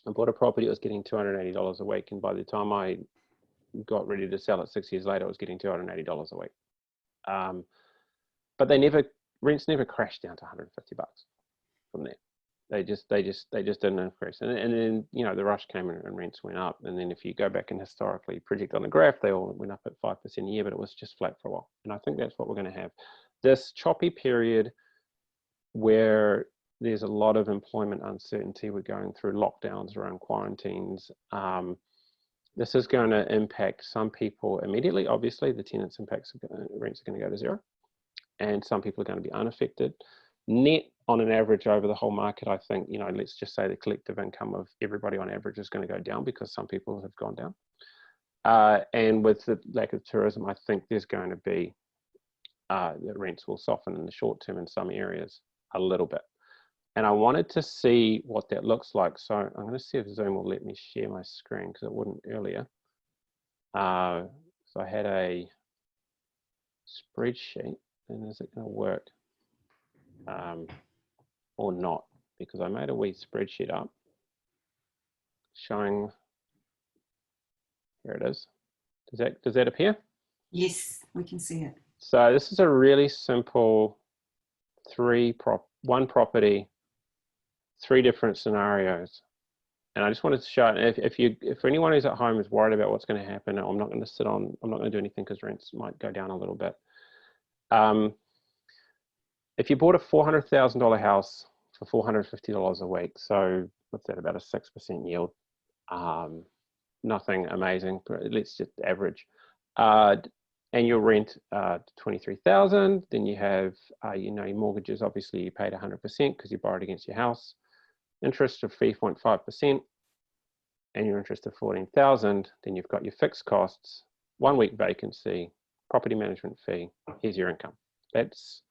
A: I bought a property that was getting $280 a week, and by the time I got ready to sell it 6 years later, I was getting $280 a week. But rents never crashed down to 150 bucks from there. They just didn't increase. And then, you know, the rush came and rents went up. And then if you go back and historically project on the graph, they all went up at 5% a year, but it was just flat for a while. And I think that's what we're going to have. This choppy period where there's a lot of employment uncertainty, we're going through lockdowns around quarantines. This is going to impact some people immediately. Obviously, the tenants' rents are going to go to 0. And some people are going to be unaffected. Net, on an average over the whole market, I think, you know, let's just say the collective income of everybody on average is going to go down because some people have gone down. And with the lack of tourism, I think there's going to be, the rents will soften in the short term in some areas a little bit. And I wanted to see what that looks like. So I'm going to see if Zoom will let me share my screen because it wouldn't earlier. So I had a spreadsheet. And is it going to work or not? Because I made a wee spreadsheet up showing, here it is. Does that appear?
B: Yes, we can see it.
A: So this is a really simple one property, 3 different scenarios. And I just wanted to show it. If anyone who's at home is worried about what's going to happen, I'm not going to do anything because rents might go down a little bit. If you bought a $400,000 house for $450 a week, so what's that, about a 6% yield? Nothing amazing, but let's just average. And your rent $23,000. Then you have you know, your mortgages. Obviously, you paid 100% because you borrowed against your house. Interest of 3.5%, and your interest of $14,000. Then you've got your fixed costs, 1 week vacancy, property management fee. Here's your income. That's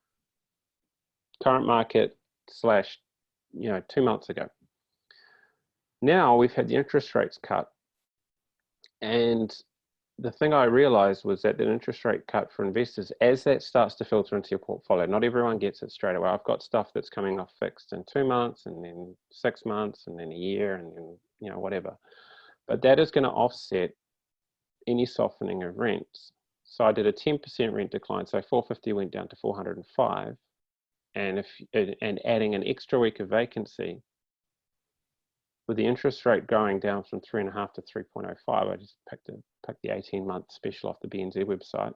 A: current market slash, you know, 2 months ago. Now we've had the interest rates cut, and the thing I realized was that an interest rate cut for investors, as that starts to filter into your portfolio, not everyone gets it straight away. I've got stuff that's coming off fixed in 2 months, and then 6 months, and then a year, and then, you know, whatever. But that is going to offset any softening of rents. So I did a 10% rent decline. So 450 went down to 405. And adding an extra week of vacancy, with the interest rate going down from 3.5 to 3.05, I just picked the 18-month special off the BNZ website.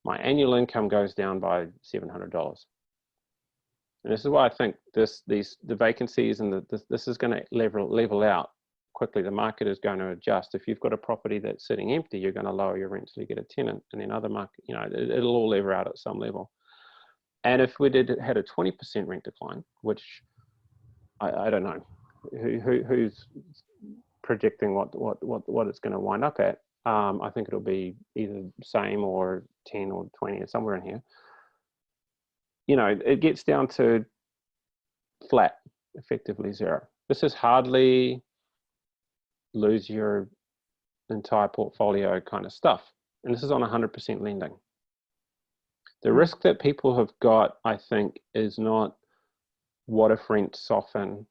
A: My annual income goes down by $700. And this is why I think the vacancies and this is going to level out quickly. The market is going to adjust. If you've got a property that's sitting empty, you're going to lower your rent till you get a tenant, and then other market, you know, it'll all level out at some level. And if we had a 20% rent decline, which I don't know who's predicting what it's going to wind up at, I think it'll be either same or 10 or 20 or somewhere in here. You know, it gets down to flat, effectively 0. This is hardly lose your entire portfolio kind of stuff. And this is on 100% lending. The risk that people have got, I think, is not what if rents soften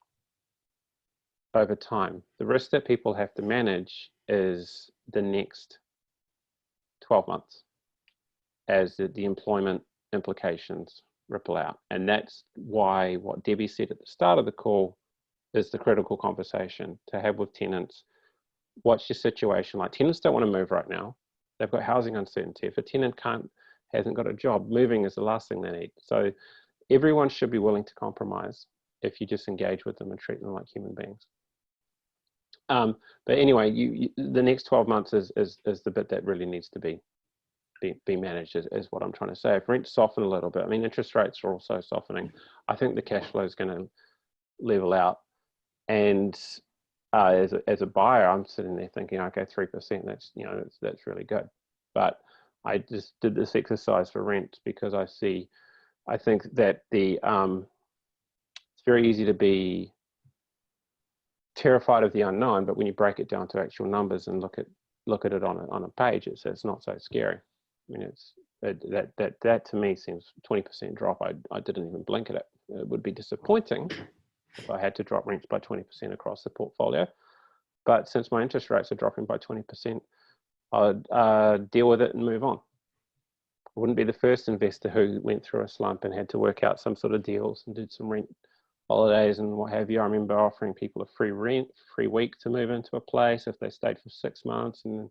A: over time. The risk that people have to manage is the next 12 months as the employment implications ripple out. And that's why what Debbie said at the start of the call is the critical conversation to have with tenants. What's your situation like? Tenants don't want to move right now. They've got housing uncertainty. If a tenant hasn't got a job, moving is the last thing they need. So everyone should be willing to compromise if you just engage with them and treat them like human beings. But anyway, the next 12 months is the bit that really needs to be managed, is what I'm trying to say. If rents soften a little bit, I mean, interest rates are also softening. I think the cash flow is going to level out. And as a buyer, I'm sitting there thinking, okay, 3%, that's really good. But I just did this exercise for rent because I think that it's very easy to be terrified of the unknown, but when you break it down to actual numbers and look at it on a page, it's not so scary. I mean, that to me seems 20% drop. I didn't even blink at it. It would be disappointing if I had to drop rents by 20% across the portfolio. But since my interest rates are dropping by 20%, I'd deal with it and move on. I wouldn't be the first investor who went through a slump and had to work out some sort of deals and did some rent holidays and what have you. I remember offering people a free week to move into a place if they stayed for 6 months, and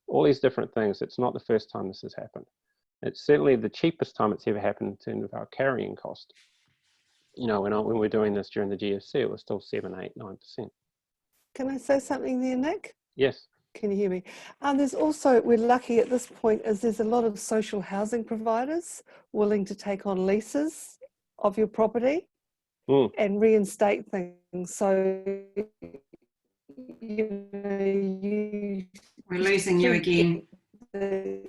A: all these different things. It's not the first time this has happened. It's certainly the cheapest time it's ever happened in terms of our carrying cost. When we were doing this during the GFC, it was still 7, 8, 9%.
D: Can I say something there, Nick?
A: Yes.
D: Can you hear me? There's also, we're lucky at this point, is there's a lot of social housing providers willing to take on leases of your property and reinstate things. So,
B: we're losing you again.
D: The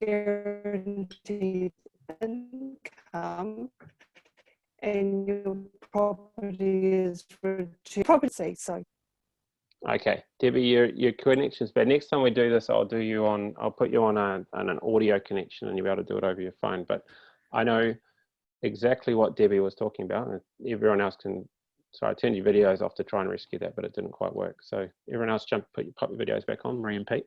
D: guaranteed income and your property is for property. So.
A: Okay, Debbie, your connection's bad. Next time we do this, I'll put you on an audio connection and you'll be able to do it over your phone. But I know exactly what Debbie was talking about, and everyone else can. So I turned your videos off to try and rescue that, but it didn't quite work. So everyone else pop your videos back on, Maree and Pete.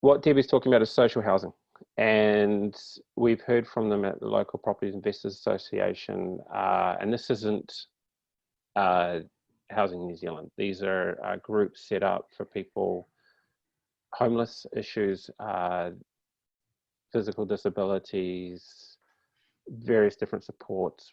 A: What Debbie's talking about is social housing. And we've heard from them at the local Property Investors Association, and this isn't Housing New Zealand. These are groups set up for people, homeless issues, physical disabilities, various different supports.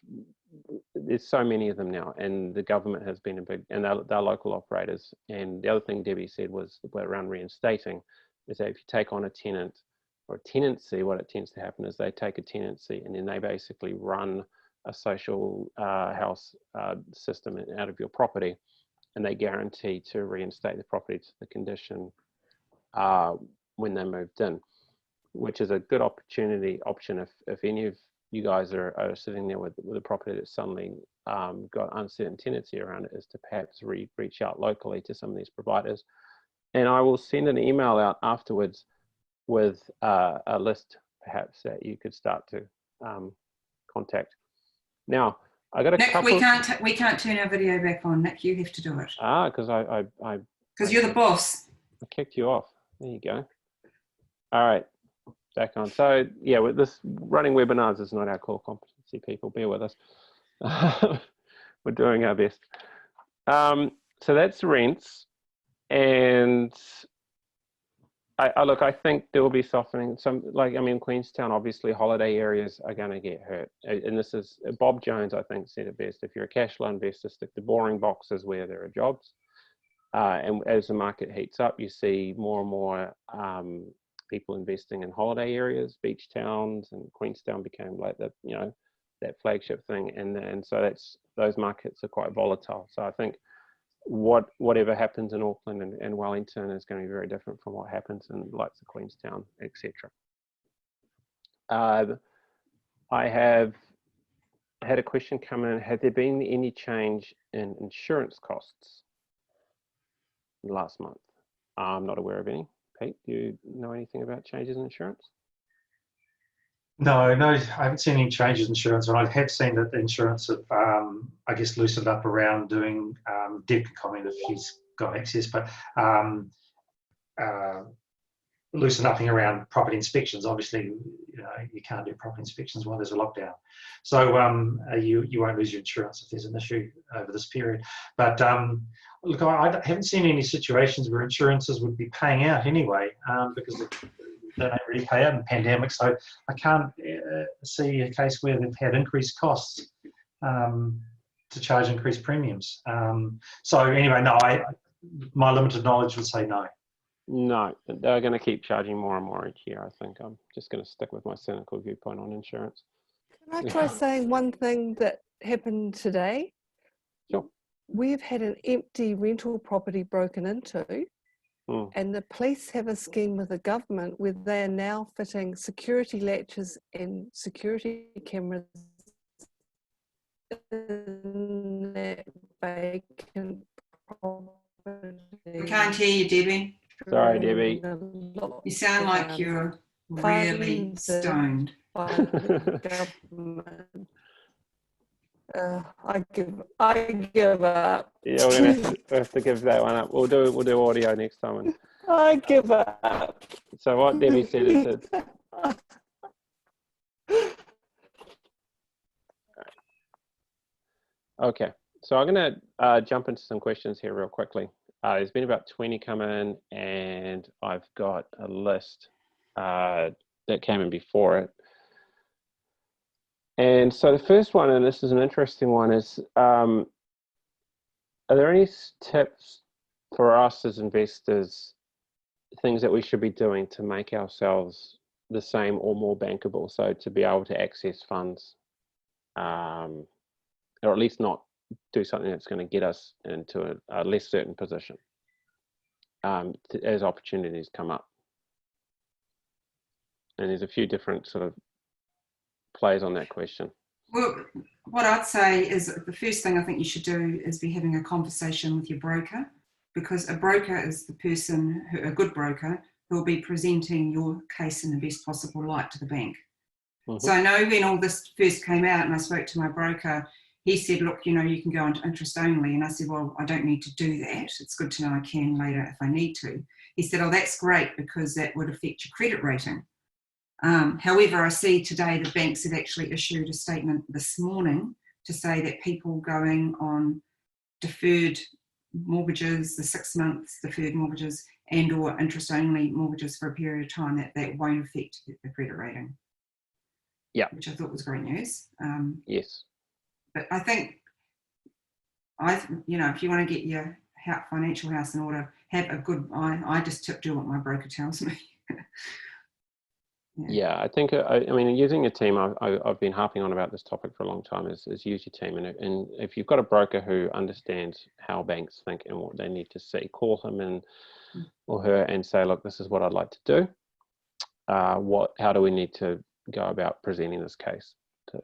A: There's so many of them now, and the government has been and they're local operators. And the other thing Debbie said was around reinstating, is that if you take on a tenant or a tenancy, what it tends to happen is they take a tenancy and then they basically run a social house system out of your property, and they guarantee to reinstate the property to the condition when they moved in, which is a good option if any of you guys are sitting there with a property that's suddenly got uncertain tenancy around it, is to perhaps reach out locally to some of these providers. And I will send an email out afterwards with a list perhaps that you could start to contact. Now, I got a
B: Nick,
A: couple.
B: we can't turn our video back on. Nick, you have to do it.
A: Because
B: because you're the boss.
A: I kicked you off. There you go. All right, back on. So yeah, with this running webinars is not our core competency. People, bear with us. We're doing our best. So that's rents, and I think there will be softening. Queenstown, obviously holiday areas are going to get hurt. And this is, Bob Jones, I think, said it best. If you're a cash flow investor, stick to boring boxes where there are jobs. And as the market heats up, you see more and more people investing in holiday areas, beach towns, and Queenstown became like that flagship thing. And so those markets are quite volatile. So I think whatever happens in Auckland and Wellington is going to be very different from what happens in likes of Queenstown, etc. I have had a question come in. Have there been any change in insurance costs last month? I'm not aware of any. Pete, do you know anything about changes in insurance?
C: No, I haven't seen any changes in insurance, and I have seen that the insurance have, I guess, loosened up around doing debt comment if he's got access, but loosen upping around property inspections. Obviously, you can't do property inspections while there's a lockdown. So you won't lose your insurance if there's an issue over this period. But look, I haven't seen any situations where insurances would be paying out anyway, because they don't really pay out in the pandemic. So I can't see a case where they've had increased costs to charge increased premiums. So anyway, no, my limited knowledge would say no.
A: No, they're going to keep charging more and more each year. I think I'm just going to stick with my cynical viewpoint on insurance.
D: Can I try saying one thing that happened today?
A: Sure.
D: We've had an empty rental property broken into, and the police have a scheme with the government where they are now fitting security latches and security cameras in that vacant property.
B: We can't hear you, Debbie.
A: Sorry, Debbie.
B: You sound like you're really stoned.
D: By the government. I give up.
A: Yeah, we're gonna have to give that one up. We'll do audio next time.
D: I give up.
A: So what Debbie said is okay. So I'm going to jump into some questions here real quickly. There's been about 20 come in, and I've got a list that came in before it. And so the first one, and this is an interesting one, is are there any tips for us as investors, things that we should be doing to make ourselves the same or more bankable? So to be able to access funds, or at least not do something that's going to get us into a less certain position as opportunities come up. And there's a few different sort of plays on that question.
B: Well, what I'd say is the first thing I think you should do is be having a conversation with your broker, because a broker is the person, a good broker, who will be presenting your case in the best possible light to the bank. So I know when all this first came out and I spoke to my broker, he said, look, you can go into interest only. And I said, well, I don't need to do that. It's good to know I can later if I need to. He said, oh, that's great because that would affect your credit rating. However, I see today the banks have actually issued a statement this morning to say that people going on deferred mortgages, the 6 months deferred mortgages and or interest only mortgages for a period of time, that won't affect the credit rating.
A: Yeah.
B: Which I thought was great news.
A: Yes.
B: But I think, if you want to get your financial house in order, have a good eye. I just do what my broker tells me.
A: Yeah, I think, I mean, using a team, I've been harping on about this topic for a long time, is use your team. And if you've got a broker who understands how banks think and what they need to see, call him and or her and say, look, this is what I'd like to do. How do we need to go about presenting this case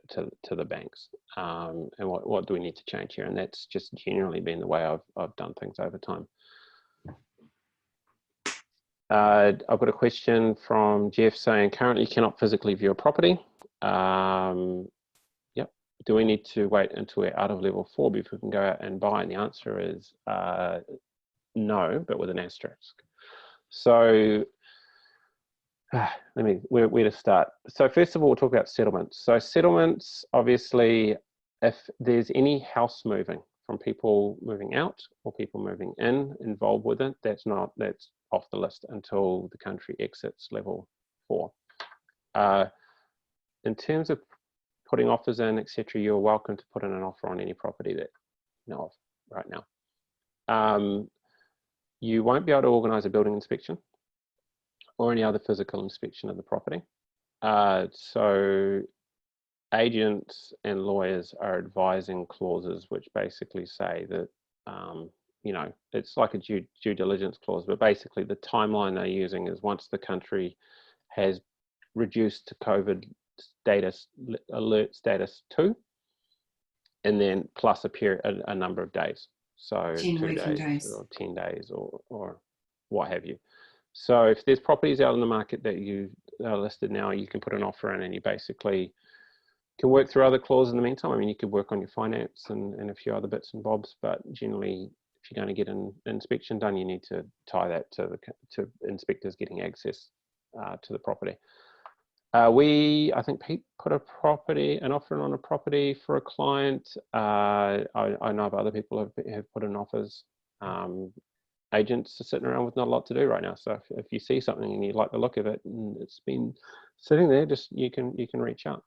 A: to the banks? And what do we need to change here? And that's just generally been the way I've done things over time. I've got a question from Jeff saying, currently you cannot physically view a property. Yep. Do we need to wait until we're out of level 4 before we can go out and buy? And the answer is no, but with an asterisk. So where to start? So first of all, we'll talk about settlements. So settlements, obviously, if there's any house moving from people moving out or people moving in involved with it, that's off the list until the country exits level 4. In terms of putting offers in, etc., you're welcome to put in an offer on any property that you know of right now. You won't be able to organise a building inspection or any other physical inspection of the property. So agents and lawyers are advising clauses which basically say that it's like a due diligence clause, but basically the timeline they're using is once the country has reduced to COVID status, alert status 2, and then plus a number of days. So 2 days or 10 days or what have you. So if there's properties out in the market that you are listed now, you can put an offer in and you basically can work through other clauses in the meantime. I mean, you could work on your finance and a few other bits and bobs, but generally if you're going to get an inspection done, you need to tie that to inspectors getting access to the property. I think Pete put an offer on a property for a client. I know of other people have put in offers. Agents are sitting around with not a lot to do right now. So if you see something and you like the look of it and it's been sitting there, just you can reach out.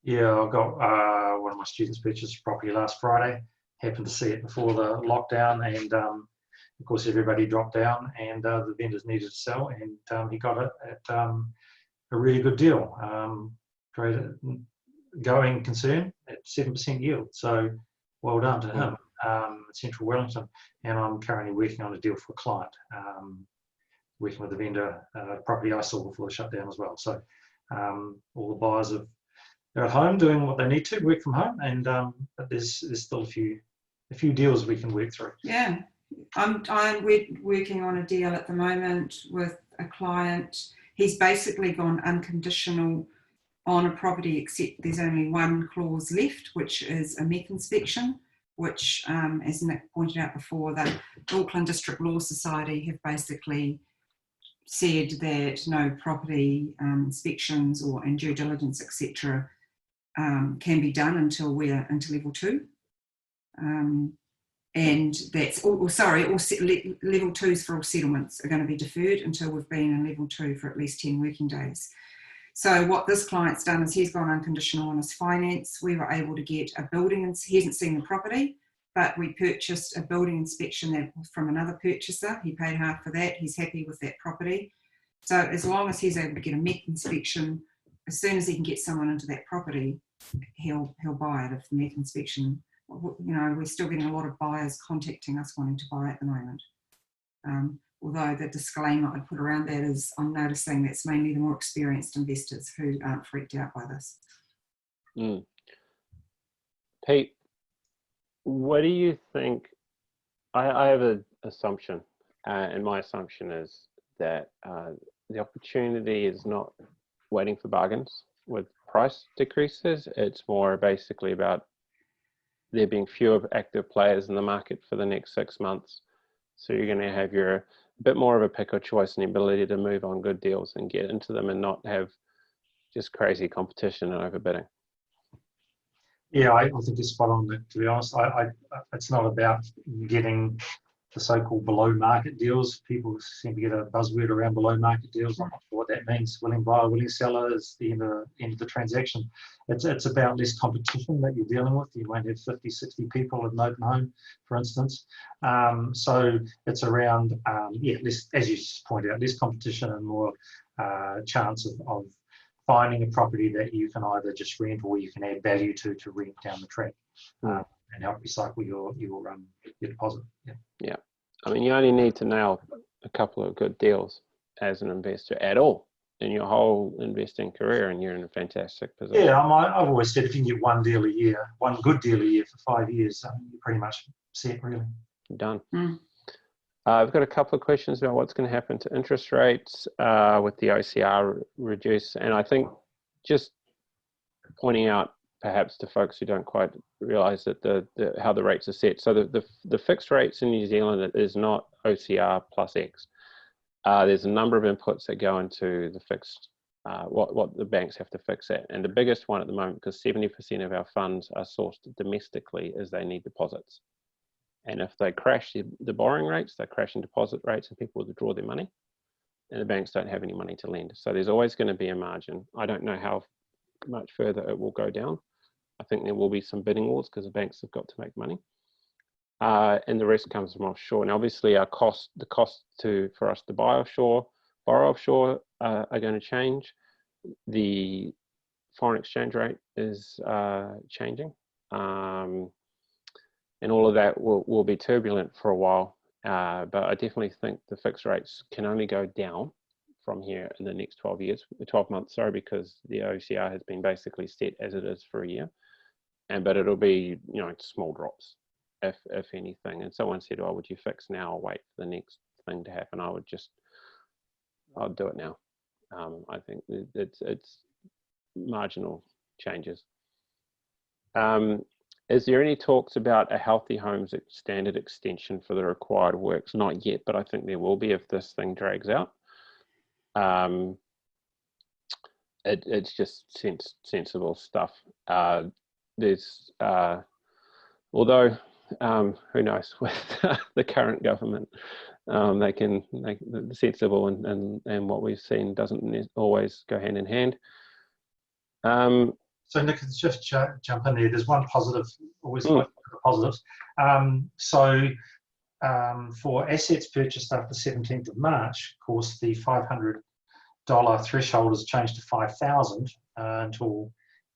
C: Yeah, I got one of my students purchased a property last Friday. Happened to see it before the lockdown, and of course everybody dropped down, and the vendors needed to sell, and he got it at a really good deal. Great going concern at 7% yield. So well done to him. Central Wellington, and I'm currently working on a deal for a client, working with the vendor, property I saw before the shutdown as well. So all the buyers they're at home doing what they need to, work from home, and but there's still a few deals we can work through.
B: Yeah, we're working on a deal at the moment with a client. He's basically gone unconditional on a property, except there's only one clause left, which is a meth inspection, which, as Nick pointed out before, the Auckland District Law Society have basically said that no property inspections or in due diligence, etc., can be done until we're into level 2. And that's all level 2s for all settlements are going to be deferred until we've been in level 2 for at least 10 working days. So what this client's done is he's gone unconditional on his finance. We were able to get a building, and he hasn't seen the property, but we purchased a building inspection from another purchaser. He paid half for that. He's happy with that property. So as long as he's able to get a meth inspection, as soon as he can get someone into that property, he'll buy it if the meth inspection. We're still getting a lot of buyers contacting us wanting to buy at the moment. Although the disclaimer I'd put around that is I'm noticing that's mainly the more experienced investors who aren't freaked out by this.
A: Pete, what do you think? I have an assumption, and my assumption is that the opportunity is not waiting for bargains with price decreases. It's more basically about there being fewer active players in the market for the next 6 months. So you're going to have a bit more of a pick or choice and the ability to move on good deals and get into them and not have just crazy competition and overbidding.
C: Yeah, I think you're spot on, to be honest. It's not about getting the so-called below market deals. People seem to get a buzzword around below market deals. I'm not sure what that means. Willing buyer, willing seller is the end of the transaction. It's about less competition that you're dealing with. You won't have 50, 60 people at an open home, for instance. So it's around, less, as you point out, less competition and more chance of finding a property that you can either just rent or you can add value to rent down the track. And help recycle your deposit.
A: Yeah, I mean, you only need to nail a couple of good deals as an investor at all in your whole investing career, and you're in a fantastic position.
C: Yeah, I've always said if you can get one deal a year, one good deal a year for 5 years, you're pretty much set, really.
A: Done. I've got a couple of questions about what's going to happen to interest rates with the OCR reduce, and I think just pointing out perhaps to folks who don't quite realise that how the rates are set. So the fixed rates in New Zealand is not OCR plus X. There's a number of inputs that go into the fixed, what the banks have to fix it. And the biggest one at the moment, because 70% of our funds are sourced domestically, is they need deposits. And if they crash the borrowing rates, they're crashing deposit rates and people withdraw their money. And the banks don't have any money to lend. So there's always going to be a margin. I don't know how much further it will go down. I think there will be some bidding wars because the banks have got to make money, and the rest comes from offshore. And obviously, the cost for us to borrow offshore are going to change. The foreign exchange rate is changing, and all of that will be turbulent for a while. But I definitely think the fixed rates can only go down from here in the next 12 months, because the OCR has been basically set as it is for a year. But it'll be, small drops, if anything. And someone said, "Oh, would you fix now or wait for the next thing to happen?" I'll do it now. I think it's marginal changes. Is there any talks about a healthy homes standard extension for the required works? Not yet, but I think there will be if this thing drags out. It's just sensible stuff. There's although who knows with the current government, they're sensible and what we've seen doesn't always go hand in hand.
C: So Nick, just jump in there. There's one positive, always like the positives. For assets purchased after 17th of March, of course, the $500 threshold is changed to 5,000 until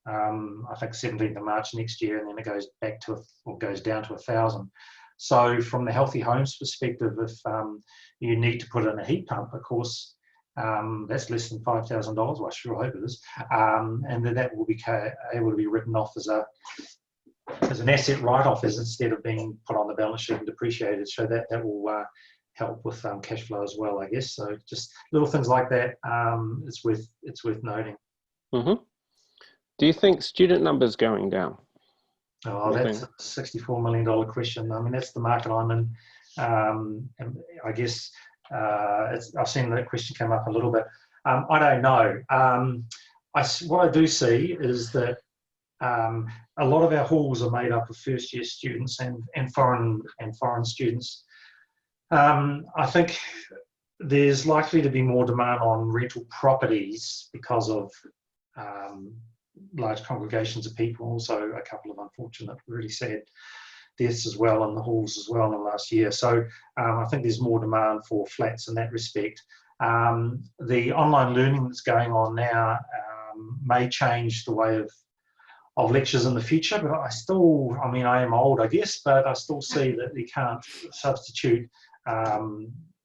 C: I think 17th of March next year, and then it goes back to goes down to 1,000. So from the healthy homes perspective, if you need to put in a heat pump, of course, that's less than $5,000. Well, I sure hope it is, and then that will be able to be written off as an asset write-off, instead of being put on the balance sheet and depreciated. So that will help with cash flow as well, I guess. So just little things like that. It's worth noting.
A: Mm-hmm. Do you think student numbers going down?
C: Oh, that's a $64 million question. I mean, that's the market I'm in. And I guess I've seen that question come up a little bit. I don't know. What I do see is that a lot of our halls are made up of first-year students and foreign students. I think there's likely to be more demand on rental properties because of large congregations of people. Also, a couple of unfortunate, really sad deaths as well in the halls as well in the last year. So I think there's more demand for flats in that respect. The online learning that's going on now may change the way of lectures in the future, but I mean, I am old, I guess, but I still see that you can't substitute,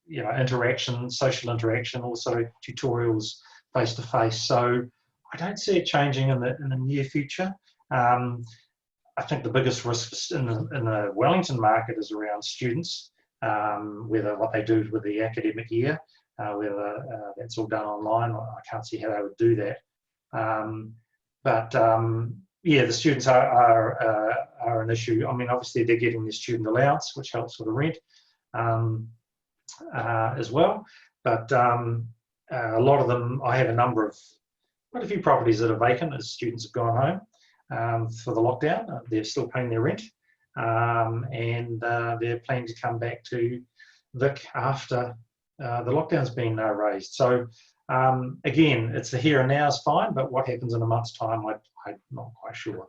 C: interaction, social interaction, also tutorials face to face. So I don't see it changing in the near future. I think the biggest risk in the Wellington market is around students, whether what they do with the academic year, whether that's all done online. I can't see how they would do that. Yeah, the students are an issue. I mean, obviously they're getting their student allowance, which helps with the rent as well. But a lot of them, I have quite a few properties that are vacant as students have gone home for the lockdown. They're still paying their rent, and they're planning to come back to Vic after the lockdown's been raised. So again, it's the here and now is fine, but what happens in a month's time, I'm not quite sure.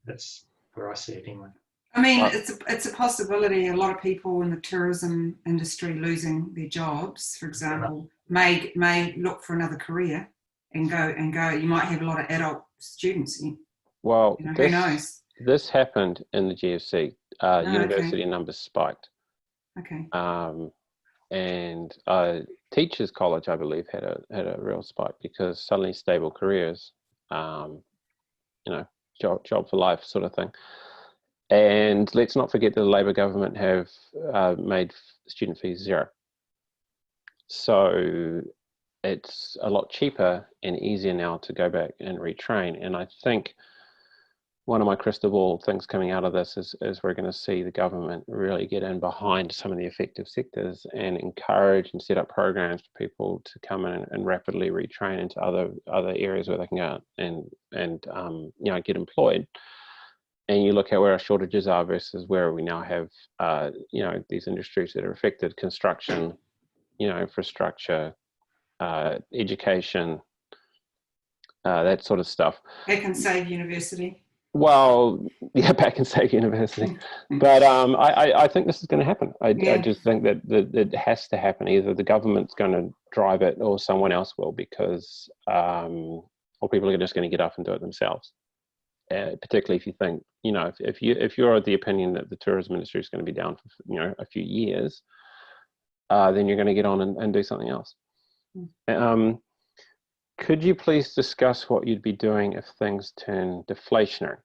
C: That's where I see it anyway.
B: I mean, it's a possibility. A lot of people in the tourism industry losing their jobs, for example, may look for another career and go. You might have a lot of adult students.
A: Well,
B: who knows?
A: This happened in the GFC. University numbers spiked.
B: Okay.
A: And Teachers College, I believe, had a real spike because suddenly stable careers, job for life sort of thing. And let's not forget that the Labour government have made student fees zero. So it's a lot cheaper and easier now to go back and retrain. And I think one of my crystal ball things coming out of this is we're going to see the government really get in behind some of the affected sectors and encourage and set up programs for people to come in and rapidly retrain into other areas where they can go and get employed. And you look at where our shortages are versus where we now have these industries that are affected: construction, infrastructure, education, that sort of stuff.
B: Back and Save University.
A: Well, yeah, back and Save University. But I think this is going to happen. I just think that it has to happen. Either the government's going to drive it or someone else will, because or people are just going to get up and do it themselves. Particularly if you think, if you're of the opinion that the tourism industry is going to be down for a few years, then you're going to get on and do something else. Could you please discuss what you'd be doing if things turn deflationary,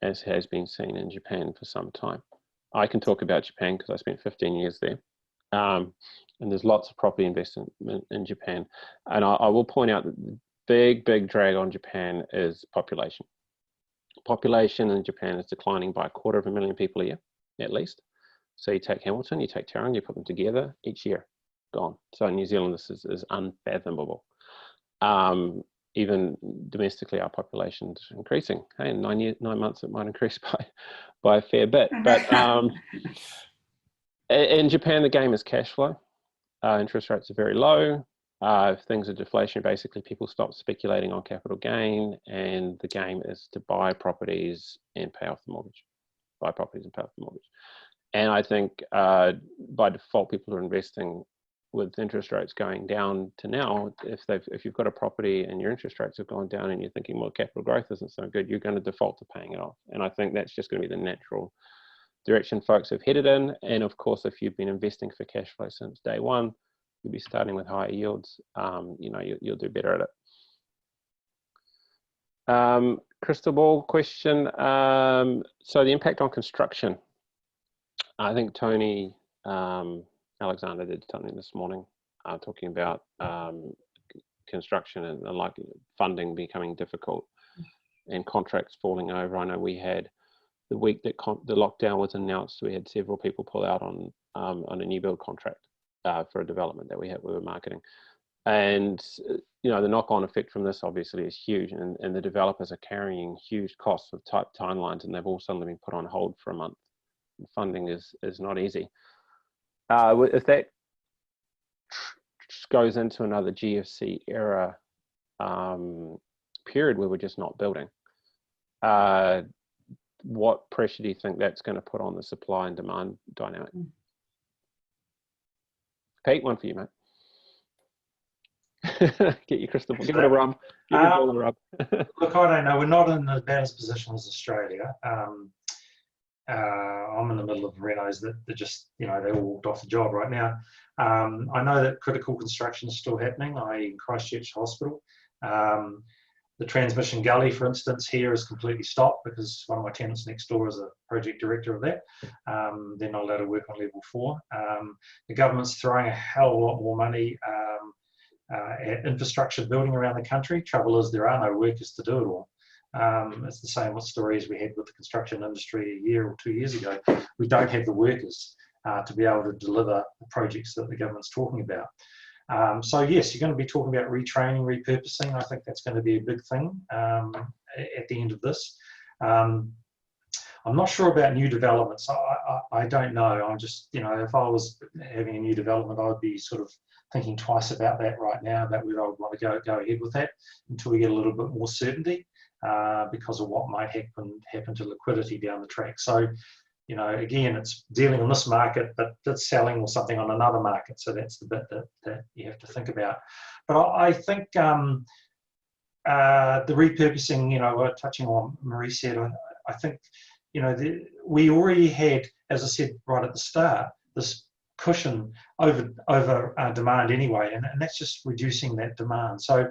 A: as has been seen in Japan for some time? I can talk about Japan because I spent 15 years there, and there's lots of property investment in Japan. And I will point out that the big drag on Japan is population. Population in Japan is declining by 250,000 people a year, at least. So you take Hamilton, you take Tauranga, you put them together, each year, gone. So in New Zealand, this is unfathomable. Even domestically, our population is increasing. Hey, in 9 months, it might increase by a fair bit. But in Japan, the game is cash flow. Interest rates are very low. If things are deflationary, basically people stop speculating on capital gain, and the game is to buy properties and pay off the mortgage. Buy properties and pay off the mortgage. And I think by default, people are investing with interest rates going down to now. If you've got a property and your interest rates have gone down and you're thinking, well, capital growth isn't so good, you're going to default to paying it off. And I think that's just going to be the natural direction folks have headed in. And of course, if you've been investing for cash flow since day one, you'll be starting with higher yields. You'll do better at it. Crystal ball question. So the impact on construction. I think Tony Alexander did something this morning talking about construction and like funding becoming difficult and contracts falling over. I know we had the week that the lockdown was announced, we had several people pull out on a new build contract for a development that we were marketing. And the knock-on effect from this obviously is huge, and the developers are carrying huge costs with tight timelines, and they've all suddenly been put on hold for a month. Funding is not easy. If that goes into another GFC era period where we're just not building, what pressure do you think that's going to put on the supply and demand dynamic? Pete, one for you, mate. Get your crystal ball. Give it a rub. Give it a rub.
C: Look, I don't know. We're not in as bad a position as Australia. I'm in the middle of renos that just, they all walked off the job right now. I know that critical construction is still happening, i.e. Christchurch Hospital. The transmission gully, for instance, here is completely stopped because one of my tenants next door is a project director of that. They're not allowed to work on level 4. The government's throwing a hell of a lot more money at infrastructure building around the country. Trouble is there are no workers to do it all. It's the same stories we had with the construction industry a year or 2 years ago. We don't have the workers to be able to deliver the projects that the government's talking about. So yes, you're going to be talking about retraining, repurposing. I think that's going to be a big thing at the end of this. I'm not sure about new developments. I don't know. I'm just, if I was having a new development, I would be sort of thinking twice about that right now, about whether I would want to go ahead with that until we get a little bit more certainty because of what might happen to liquidity down the track. So, again, it's dealing in this market, but it's selling or something on another market. So that's the bit that you have to think about. But I think the repurposing, touching on what Maree said, I think, we already had, as I said right at the start, this cushion over demand anyway, and that's just reducing that demand. So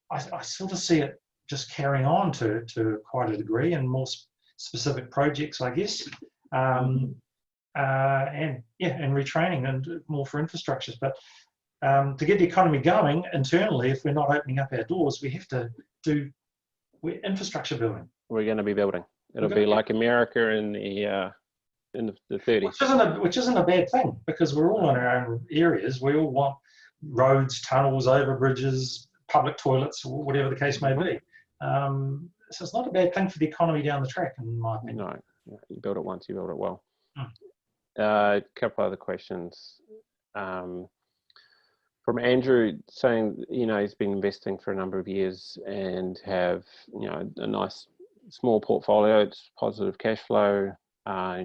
C: I sort of see it just carrying on to quite a degree, and more specific projects, I guess. And retraining and more for infrastructures. But to get the economy going internally, if we're not opening up our doors, we have to do infrastructure building.
A: We're going to be building. It'll be like America in the 30s.
C: Which isn't a bad thing, because we're all in our own areas. We all want roads, tunnels, over bridges, public toilets, whatever the case may be. So it's not a bad thing for the economy down the track, in my opinion.
A: No. You build it once, you build it well. A couple other questions. From Andrew saying, he's been investing for a number of years and have, a nice small portfolio. It's positive cash flow,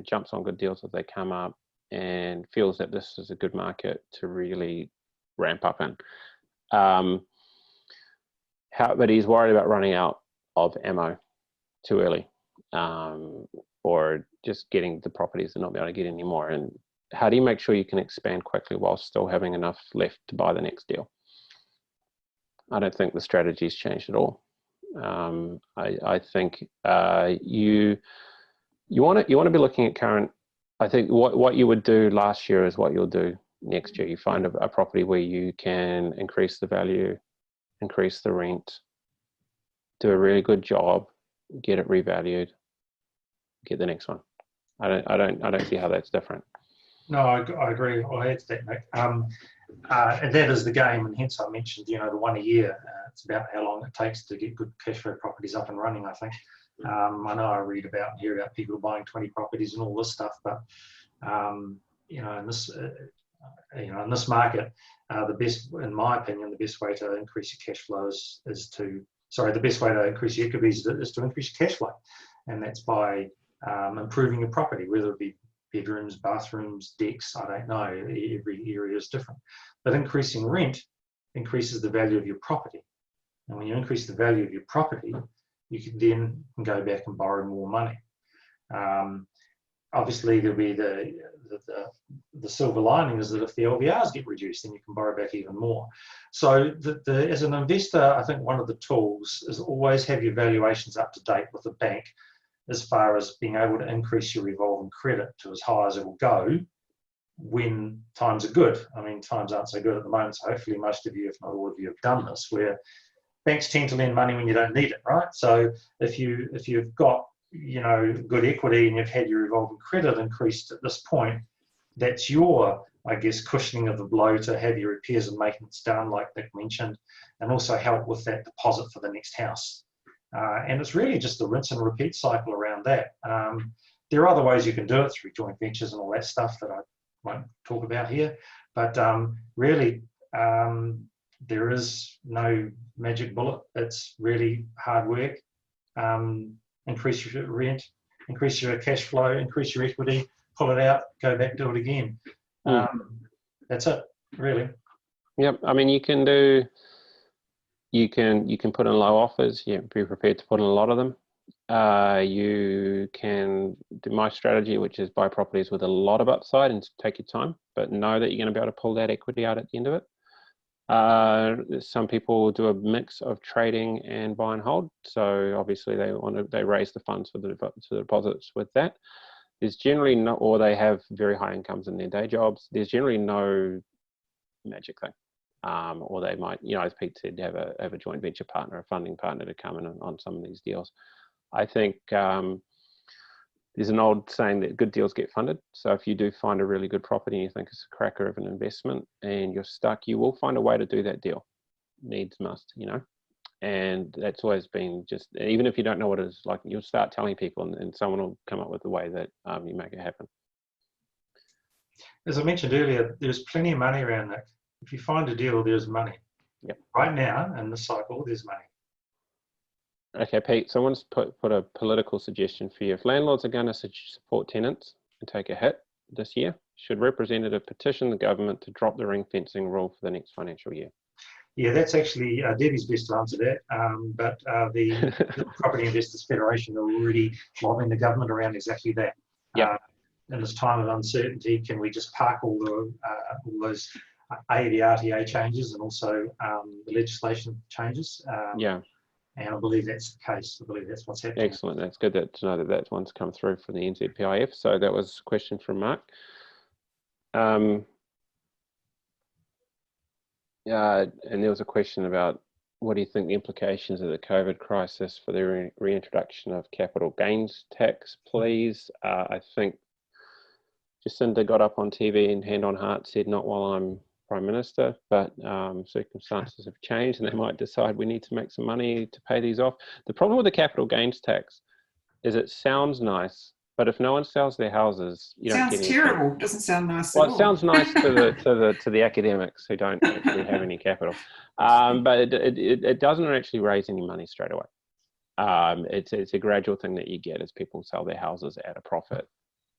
A: jumps on good deals as they come up, and feels that this is a good market to really ramp up in. But he's worried about running out of ammo too early. Or just getting the properties and not be able to get any more. And how do you make sure you can expand quickly while still having enough left to buy the next deal? I don't think the strategy's changed at all. I think you want to be looking at current. I think what you would do last year is what you'll do next year. You find a property where you can increase the value, increase the rent, do a really good job, get it revalued, get the next one. I don't see how that's different.
C: No, I agree. I'll add to that, Nick. And that is the game, and hence I mentioned, the 1 a year. It's about how long it takes to get good cash flow properties up and running, I think. I know I read about and hear about people buying 20 properties and all this stuff, but in this market, the best, in my opinion, the best way to increase your cash flows the best way to increase your equity is to increase your cash flow, and that's by improving your property, whether it be bedrooms, bathrooms, decks, I don't know, every area is different. But increasing rent increases the value of your property. And when you increase the value of your property, you can then go back and borrow more money. Obviously, there'll be the silver lining is that if the LVRs get reduced, then you can borrow back even more. So as an investor, I think one of the tools is always have your valuations up to date with the bank, as far as being able to increase your revolving credit to as high as it will go when times are good. I mean, times aren't so good at the moment, so hopefully most of you, if not all of you, have done this, where banks tend to lend money when you don't need it, right? So if you've got good equity and you've had your revolving credit increased at this point, that's your, I guess, cushioning of the blow to have your repairs and maintenance done, like Nick mentioned, and also help with that deposit for the next house. And it's really just a rinse and repeat cycle around that. There are other ways you can do it through joint ventures and all that stuff that I won't talk about here, but really there is no magic bullet. It's really hard work. Increase your rent, increase your cash flow, increase your equity, pull it out, go back, do it again. That's it, really.
A: Yep. I mean, you can put in low offers. Yeah, be prepared to put in a lot of them. You can do my strategy, which is buy properties with a lot of upside and take your time, but know that you're going to be able to pull that equity out at the end of it. Some people do a mix of trading and buy and hold. So obviously they raise the funds for the deposits with that. There's generally no, or they have very high incomes in their day jobs. There's generally no magic thing. Or they might, as Pete said, have a joint venture partner, a funding partner to come in on some of these deals. I think there's an old saying that good deals get funded. So if you do find a really good property and you think it's a cracker of an investment and you're stuck, you will find a way to do that deal. Needs must, And that's always been just, even if you don't know what it is, like you'll start telling people and someone will come up with a way that you make it happen.
C: As I mentioned earlier, there's plenty of money around that. If you find a deal, there's money.
A: Yep.
C: Right now, in this cycle, there's money.
A: Okay, Pete, someone's put a political suggestion for you. If landlords are going to support tenants and take a hit this year, should representative petition the government to drop the ring fencing rule for the next financial year?
C: Yeah, that's actually Debbie's best to answer that. But the Property Investors Federation are already lobbying the government around exactly that.
A: Yep.
C: In this time of uncertainty, can we just park all those the RTA changes and also the legislation changes?
A: Yeah.
C: And I believe that's the case. I believe that's what's happening.
A: Excellent. That's good to know that one's come through from the NZPIF. So that was a question from Mark. And there was a question about what do you think the implications of the COVID crisis for the reintroduction of capital gains tax, please? I think Jacinda got up on TV and hand on heart said, not while I'm Prime Minister, but circumstances have changed and they might decide we need to make some money to pay these off. The problem with the capital gains tax is it sounds nice, but if no one sells their houses, you don't get any. Sounds
B: terrible. Doesn't sound nice
A: at all.
B: Well,
A: it sounds nice to the academics who don't actually have any capital, but it doesn't actually raise any money straight away. It's a gradual thing that you get as people sell their houses at a profit.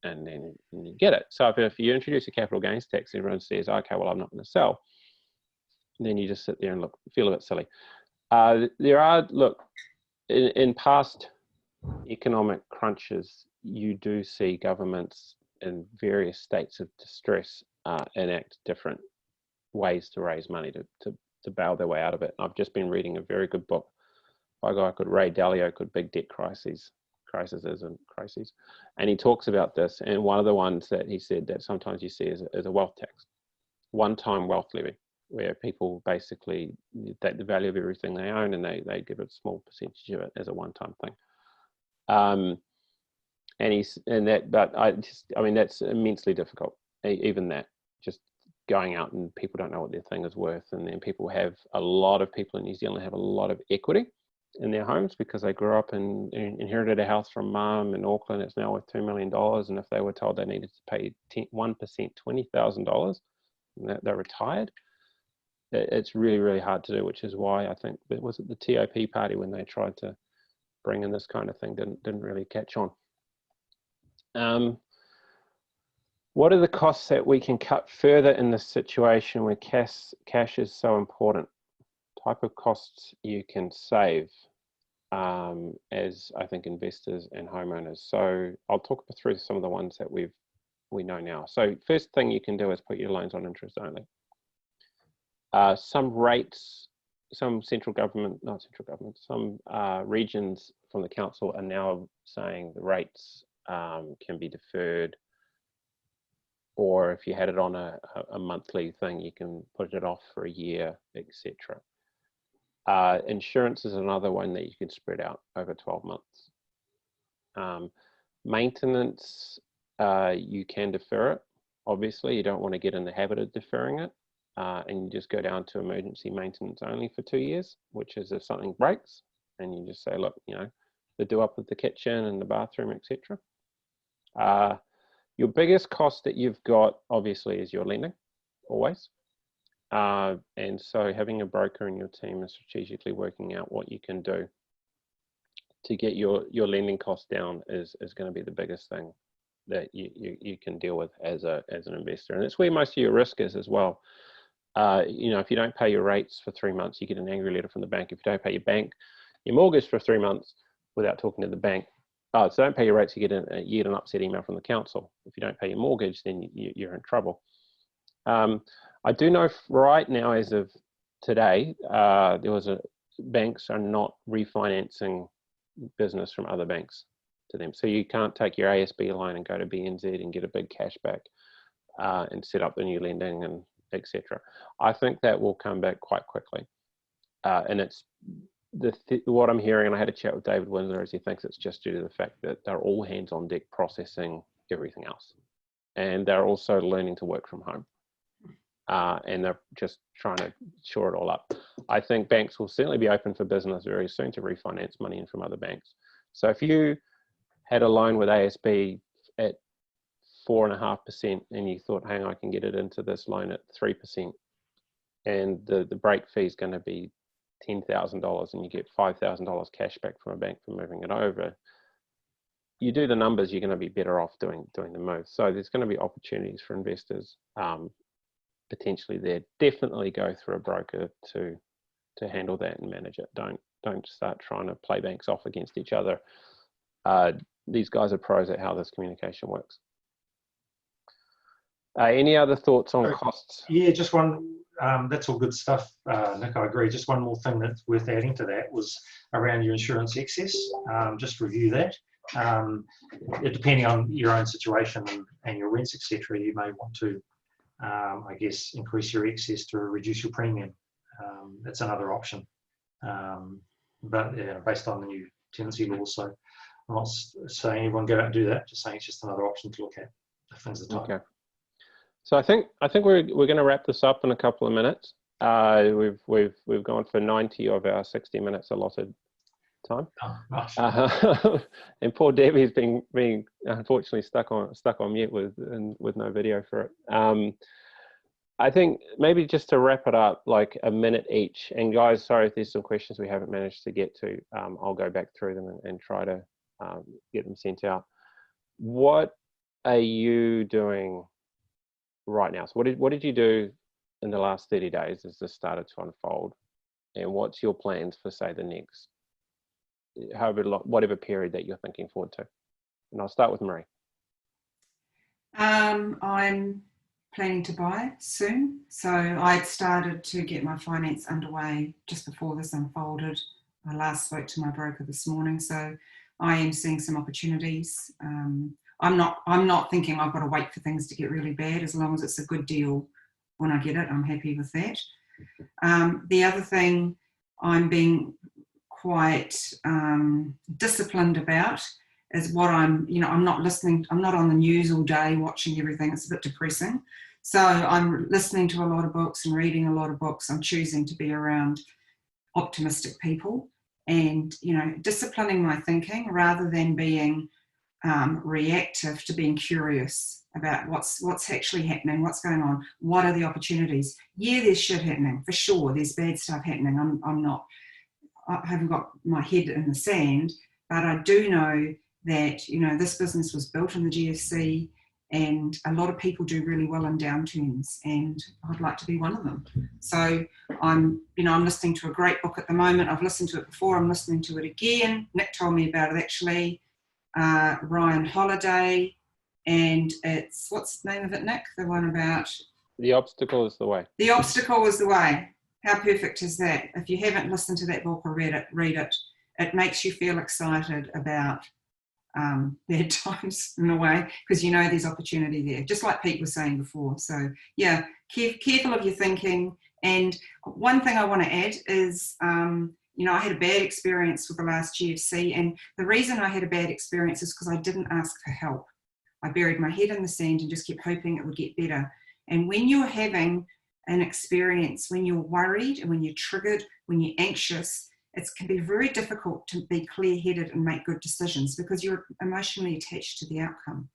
A: And then you get it. So if you introduce a capital gains tax, everyone says, okay, well, I'm not going to sell. And then you just sit there and feel a bit silly. In past economic crunches, you do see governments in various states of distress enact different ways to raise money to bail their way out of it. I've just been reading a very good book by a guy called Ray Dalio called Big Debt Crises, and he talks about this, and one of the ones that he said that sometimes you see is a wealth tax, one-time wealth levy, where people basically take the value of everything they own and they give a small percentage of it as a one-time thing. I mean, that's immensely difficult. Even that, just going out and people don't know what their thing is worth, and then a lot of people in New Zealand have a lot of equity in their homes because they grew up and inherited a house from mum in Auckland. It's now worth $2 million, and if they were told they needed to pay 1%, $20,000, and they're retired, it's really, really hard to do, which is why I think it was the TOP party, when they tried to bring in this kind of thing, didn't really catch on. What are the costs that we can cut further in this situation where cash is so important? Type of costs you can save as I think investors and homeowners. So I'll talk through some of the ones that we know now. So first thing you can do is put your loans on interest only. Some rates, some some regions from the council are now saying the rates can be deferred, or if you had it on a monthly thing, you can put it off for a year, etc. Insurance is another one that you can spread out over 12 months. Maintenance, you can defer it. Obviously, you don't want to get in the habit of deferring it, and you just go down to emergency maintenance only for 2 years, which is if something breaks, and you just say, look, the do up with the kitchen and the bathroom, etc. Your biggest cost that you've got, obviously, is your lending, always. And so having a broker in your team and strategically working out what you can do to get your lending costs down is going to be the biggest thing that you can deal with as an investor. And it's where most of your risk is as well. If you don't pay your rates for 3 months, you get an angry letter from the bank. If you don't pay your mortgage for 3 months without talking to the bank, so don't pay your rates, you get an upset email from the council. If you don't pay your mortgage, then you're in trouble. I do know right now, as of today, banks are not refinancing business from other banks to them. So you can't take your ASB loan and go to BNZ and get a big cashback and set up the new lending and etc. I think that will come back quite quickly. And it's what I'm hearing, and I had a chat with David Windsor, is he thinks it's just due to the fact that they're all hands on deck processing everything else. And they're also learning to work from home. And they're just trying to shore it all up. I think banks will certainly be open for business very soon to refinance money in from other banks. So if you had a loan with ASB at 4.5% and you thought, hang on, I can get it into this loan at 3%, and the break fee is going to be $10,000 and you get $5,000 cash back from a bank for moving it over, you do the numbers, you're going to be better off doing the move. So there's going to be opportunities for investors potentially there. Definitely go through a broker to handle that and manage it. Don't start trying to play banks off against each other. These guys are pros at how this communication works. Any other thoughts on costs?
C: Yeah, just one. That's all good stuff, Nick. I agree. Just one more thing that's worth adding to that was around your insurance excess. Just review that. Depending on your own situation and your rents, etc., you may want to, I guess, increase your excess to reduce your premium. That's another option. But based on the new tenancy laws, so I'm not saying everyone go out and do that. Just saying it's just another option to look at if things are tight.
A: Okay. So I think we're going to wrap this up in a couple of minutes. We've gone for 90 of our 60 minutes allotted time.
C: Oh, nice.
A: And poor Debbie's being unfortunately stuck on mute with no video for it. I think maybe just to wrap it up, like a minute each. And guys, sorry if there's some questions we haven't managed to get to. I'll go back through them and try to get them sent out. What are you doing right now? So what did you do in the last 30 days as this started to unfold? And what's your plans for, say, the next, whatever period that you're thinking forward to? And I'll start with Maree.
B: I'm planning to buy soon. So I'd started to get my finance underway just before this unfolded. I last spoke to my broker this morning, so I am seeing some opportunities. I'm not thinking I've got to wait for things to get really bad. As long as it's a good deal when I get it, I'm happy with that. The other thing, I'm being quite disciplined about is what I'm not listening. I'm not on the news all day watching everything. It's a bit depressing. So I'm listening to a lot of books and reading a lot of books. I'm choosing to be around optimistic people and, disciplining my thinking rather than being reactive to being curious about what's actually happening, what's going on, what are the opportunities. Yeah, there's shit happening, for sure. There's bad stuff happening. I haven't got my head in the sand, but I do know that, this business was built in the GFC and a lot of people do really well in downturns, and I'd like to be one of them. So I'm listening to a great book at the moment. I've listened to it before. I'm listening to it again. Nick told me about it actually. Ryan Holiday, and it's, what's the name of it, Nick? The one about
A: The Obstacle is the Way.
B: The Obstacle is the Way. How perfect is that? If you haven't listened to that book or read it. It makes you feel excited about bad times in a way, because there's opportunity there, just like Pete was saying before. So yeah, careful of your thinking. And one thing I want to add is, I had a bad experience with the last GFC, and the reason I had a bad experience is because I didn't ask for help. I buried my head in the sand and just kept hoping it would get better. And when you're having an experience, when you're worried and when you're triggered, when you're anxious, it can be very difficult to be clear-headed and make good decisions because you're emotionally attached to the outcome.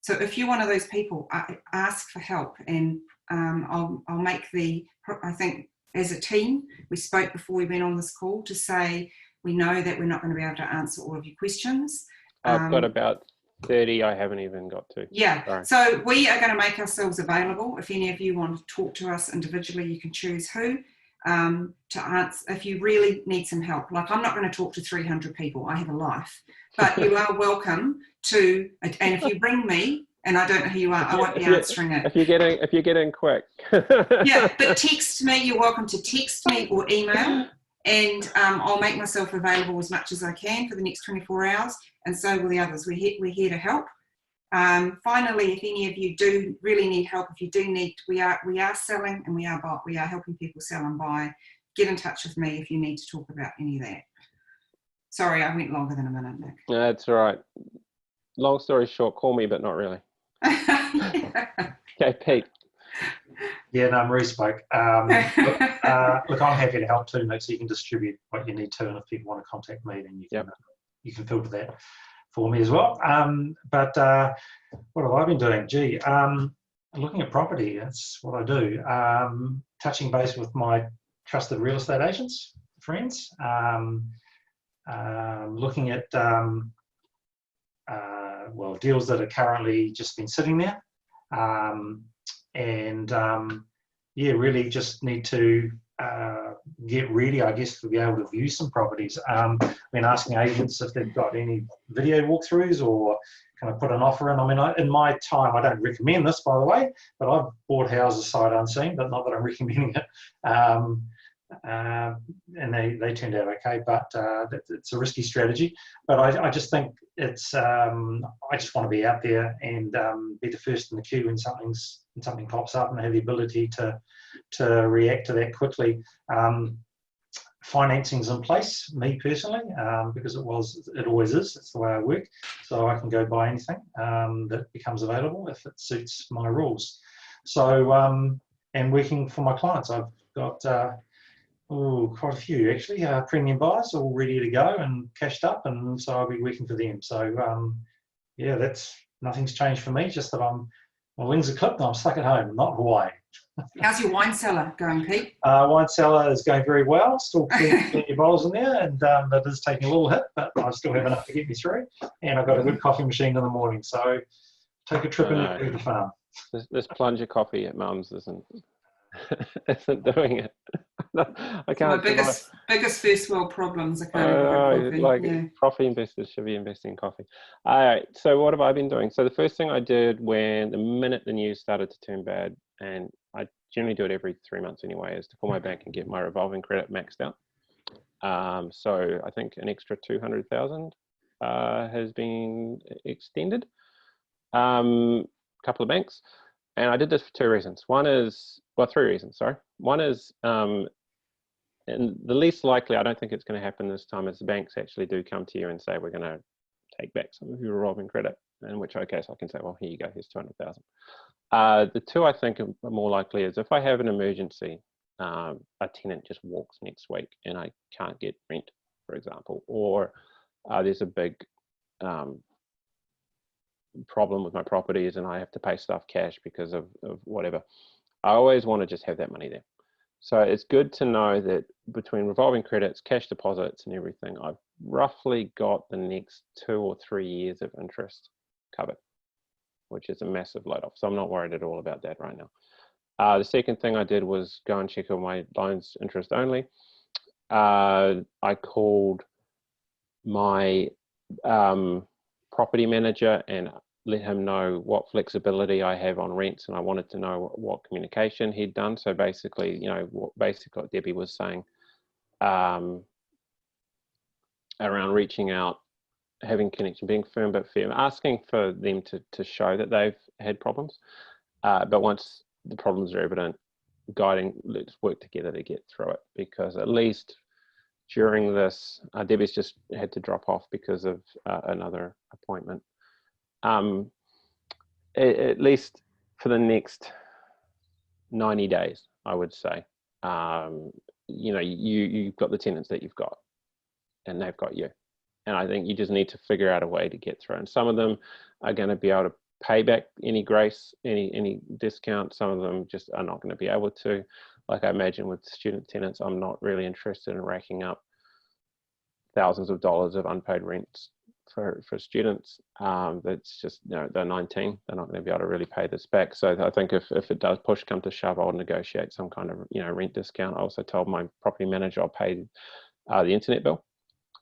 B: So if you're one of those people, ask for help, and I'll make I think as a team, we spoke before we went on this call to say, we know that we're not going to be able to answer all of your questions.
A: I've got about 30 I haven't even got to.
B: Yeah,
A: sorry.
B: So we are going to make ourselves available. If any of you want to talk to us individually, you can choose who. To answer, if you really need some help. Like, I'm not going to talk to 300 people. I have a life. But you are welcome to, and if you ring me, and I don't know who you are, I won't be answering it.
A: If you get in quick.
B: Yeah, but text me. You're welcome to text me or email, and I'll make myself available as much as I can for the next 24 hours, and so will the others. We're here to help. Finally, if any of you do really need help, if you do need, we are selling, and we are helping people sell and buy. Get in touch with me if you need to talk about any of that. Sorry, I went longer than a minute, Nick.
A: No, that's all right. Long story short, call me, but not really.
B: Yeah.
A: Okay, Pete.
C: Yeah, no, Maree spoke. Look, I'm happy to help too, Nick, so you can distribute what you need to, and if people want to contact me, then you can filter that for me as well. But what have I been doing? Looking at property, that's what I do. Touching base with my trusted real estate agents, friends, looking at deals that are currently just been sitting there, really just need to get ready, I guess, to be able to view some properties. I've been asking agents if they've got any video walkthroughs or kind of put an offer in. I mean, in my time, I don't recommend this, by the way, but I've bought houses sight unseen, but not that I'm recommending it. And they turned out okay, but it's a risky strategy. But I just think it's, I just want to be out there and be the first in the queue when something pops up, and have the ability to react to that quickly. Financing's in place, me personally, because it always is. It's the way I work, so I can go buy anything that becomes available if it suits my rules. So, and working for my clients, I've got quite a few actually, premium buyers all ready to go and cashed up, and so I'll be working for them. So, nothing's changed for me. Just that my wings are clipped and I'm stuck at home, not Hawaii.
B: How's your wine cellar going, Pete?
C: Wine cellar is going very well. Still plenty of bottles in there, and that is taking a little hit, but I still have enough to get me through. And I've got a good coffee machine in the morning, so take a trip into the farm.
A: This plunger coffee at Mum's isn't doing it. I can't.
B: My biggest first world problems are coffee.
A: Coffee investors should be investing in coffee. All right. So what have I been doing? So the first thing I did the minute the news started to turn bad, and I generally do it every 3 months anyway, is to call my bank and get my revolving credit maxed out. So I think an extra 200,000 has been extended. A couple of banks. And I did this for 2 reasons. Three reasons, sorry. One is and the least likely, I don't think it's going to happen this time, is the banks actually do come to you and say, we're going to take back some of your revolving credit, in which case I can say, well, here you go, here's 200,000. The two I think are more likely is if I have an emergency, a tenant just walks next week and I can't get rent, for example, or there's a big problem with my properties and I have to pay stuff cash because of whatever. I always want to just have that money there. So it's good to know that between revolving credits, cash deposits and everything, I've roughly got the next 2 or 3 years of interest covered, which is a massive load off. So I'm not worried at all about that right now. The second thing I did was go and check on my loans interest only. I called my property manager and let him know what flexibility I have on rents, and I wanted to know what communication he'd done. So basically, you know, basically what Debbie was saying around reaching out, having connection, being firm but fair, asking for them to show that they've had problems. But once the problems are evident, guiding, let's work together to get through it, because at least during this, Debbie's just had to drop off because of another appointment. At least for the next 90 days, I would say, you know, you've got the tenants that you've got and they've got you. And I think you just need to figure out a way to get through. And some of them are going to be able to pay back any grace, any discount. Some of them just are not going to be able to. Like I imagine with student tenants, I'm not really interested in racking up thousands of dollars of unpaid rents for students. That's just, you know, they're 19, they're not going to be able to really pay this back. So I think if it does push come to shove, I'll negotiate some kind of, you know, rent discount. I also told my property manager I'll pay the internet bill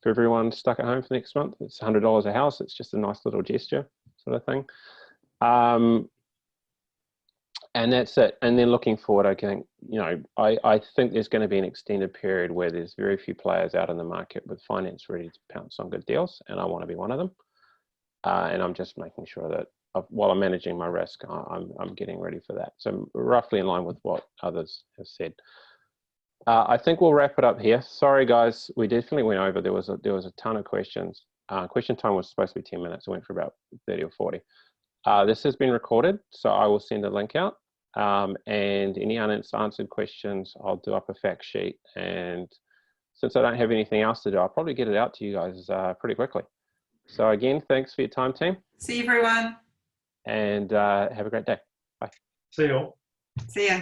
A: for everyone stuck at home for next month. It's $100 a house. It's just a nice little gesture sort of thing. And that's it. And then looking forward, I think, you know, I think there's going to be an extended period where there's very few players out in the market with finance ready to pounce on good deals, and I want to be one of them. And I'm just making sure that while I'm managing my risk, I'm getting ready for that. So roughly in line with what others have said. I think we'll wrap it up here. Sorry, guys, we definitely went over. There was a ton of questions. Question time was supposed to be 10 minutes. It went for about 30 or 40. This has been recorded, so I will send a link out. And any unanswered questions, I'll do up a fact sheet. And since I don't have anything else to do, I'll probably get it out to you guys pretty quickly. So again, thanks for your time, team.
B: See you, everyone.
A: And have a great day. Bye.
C: See you all.
B: See ya.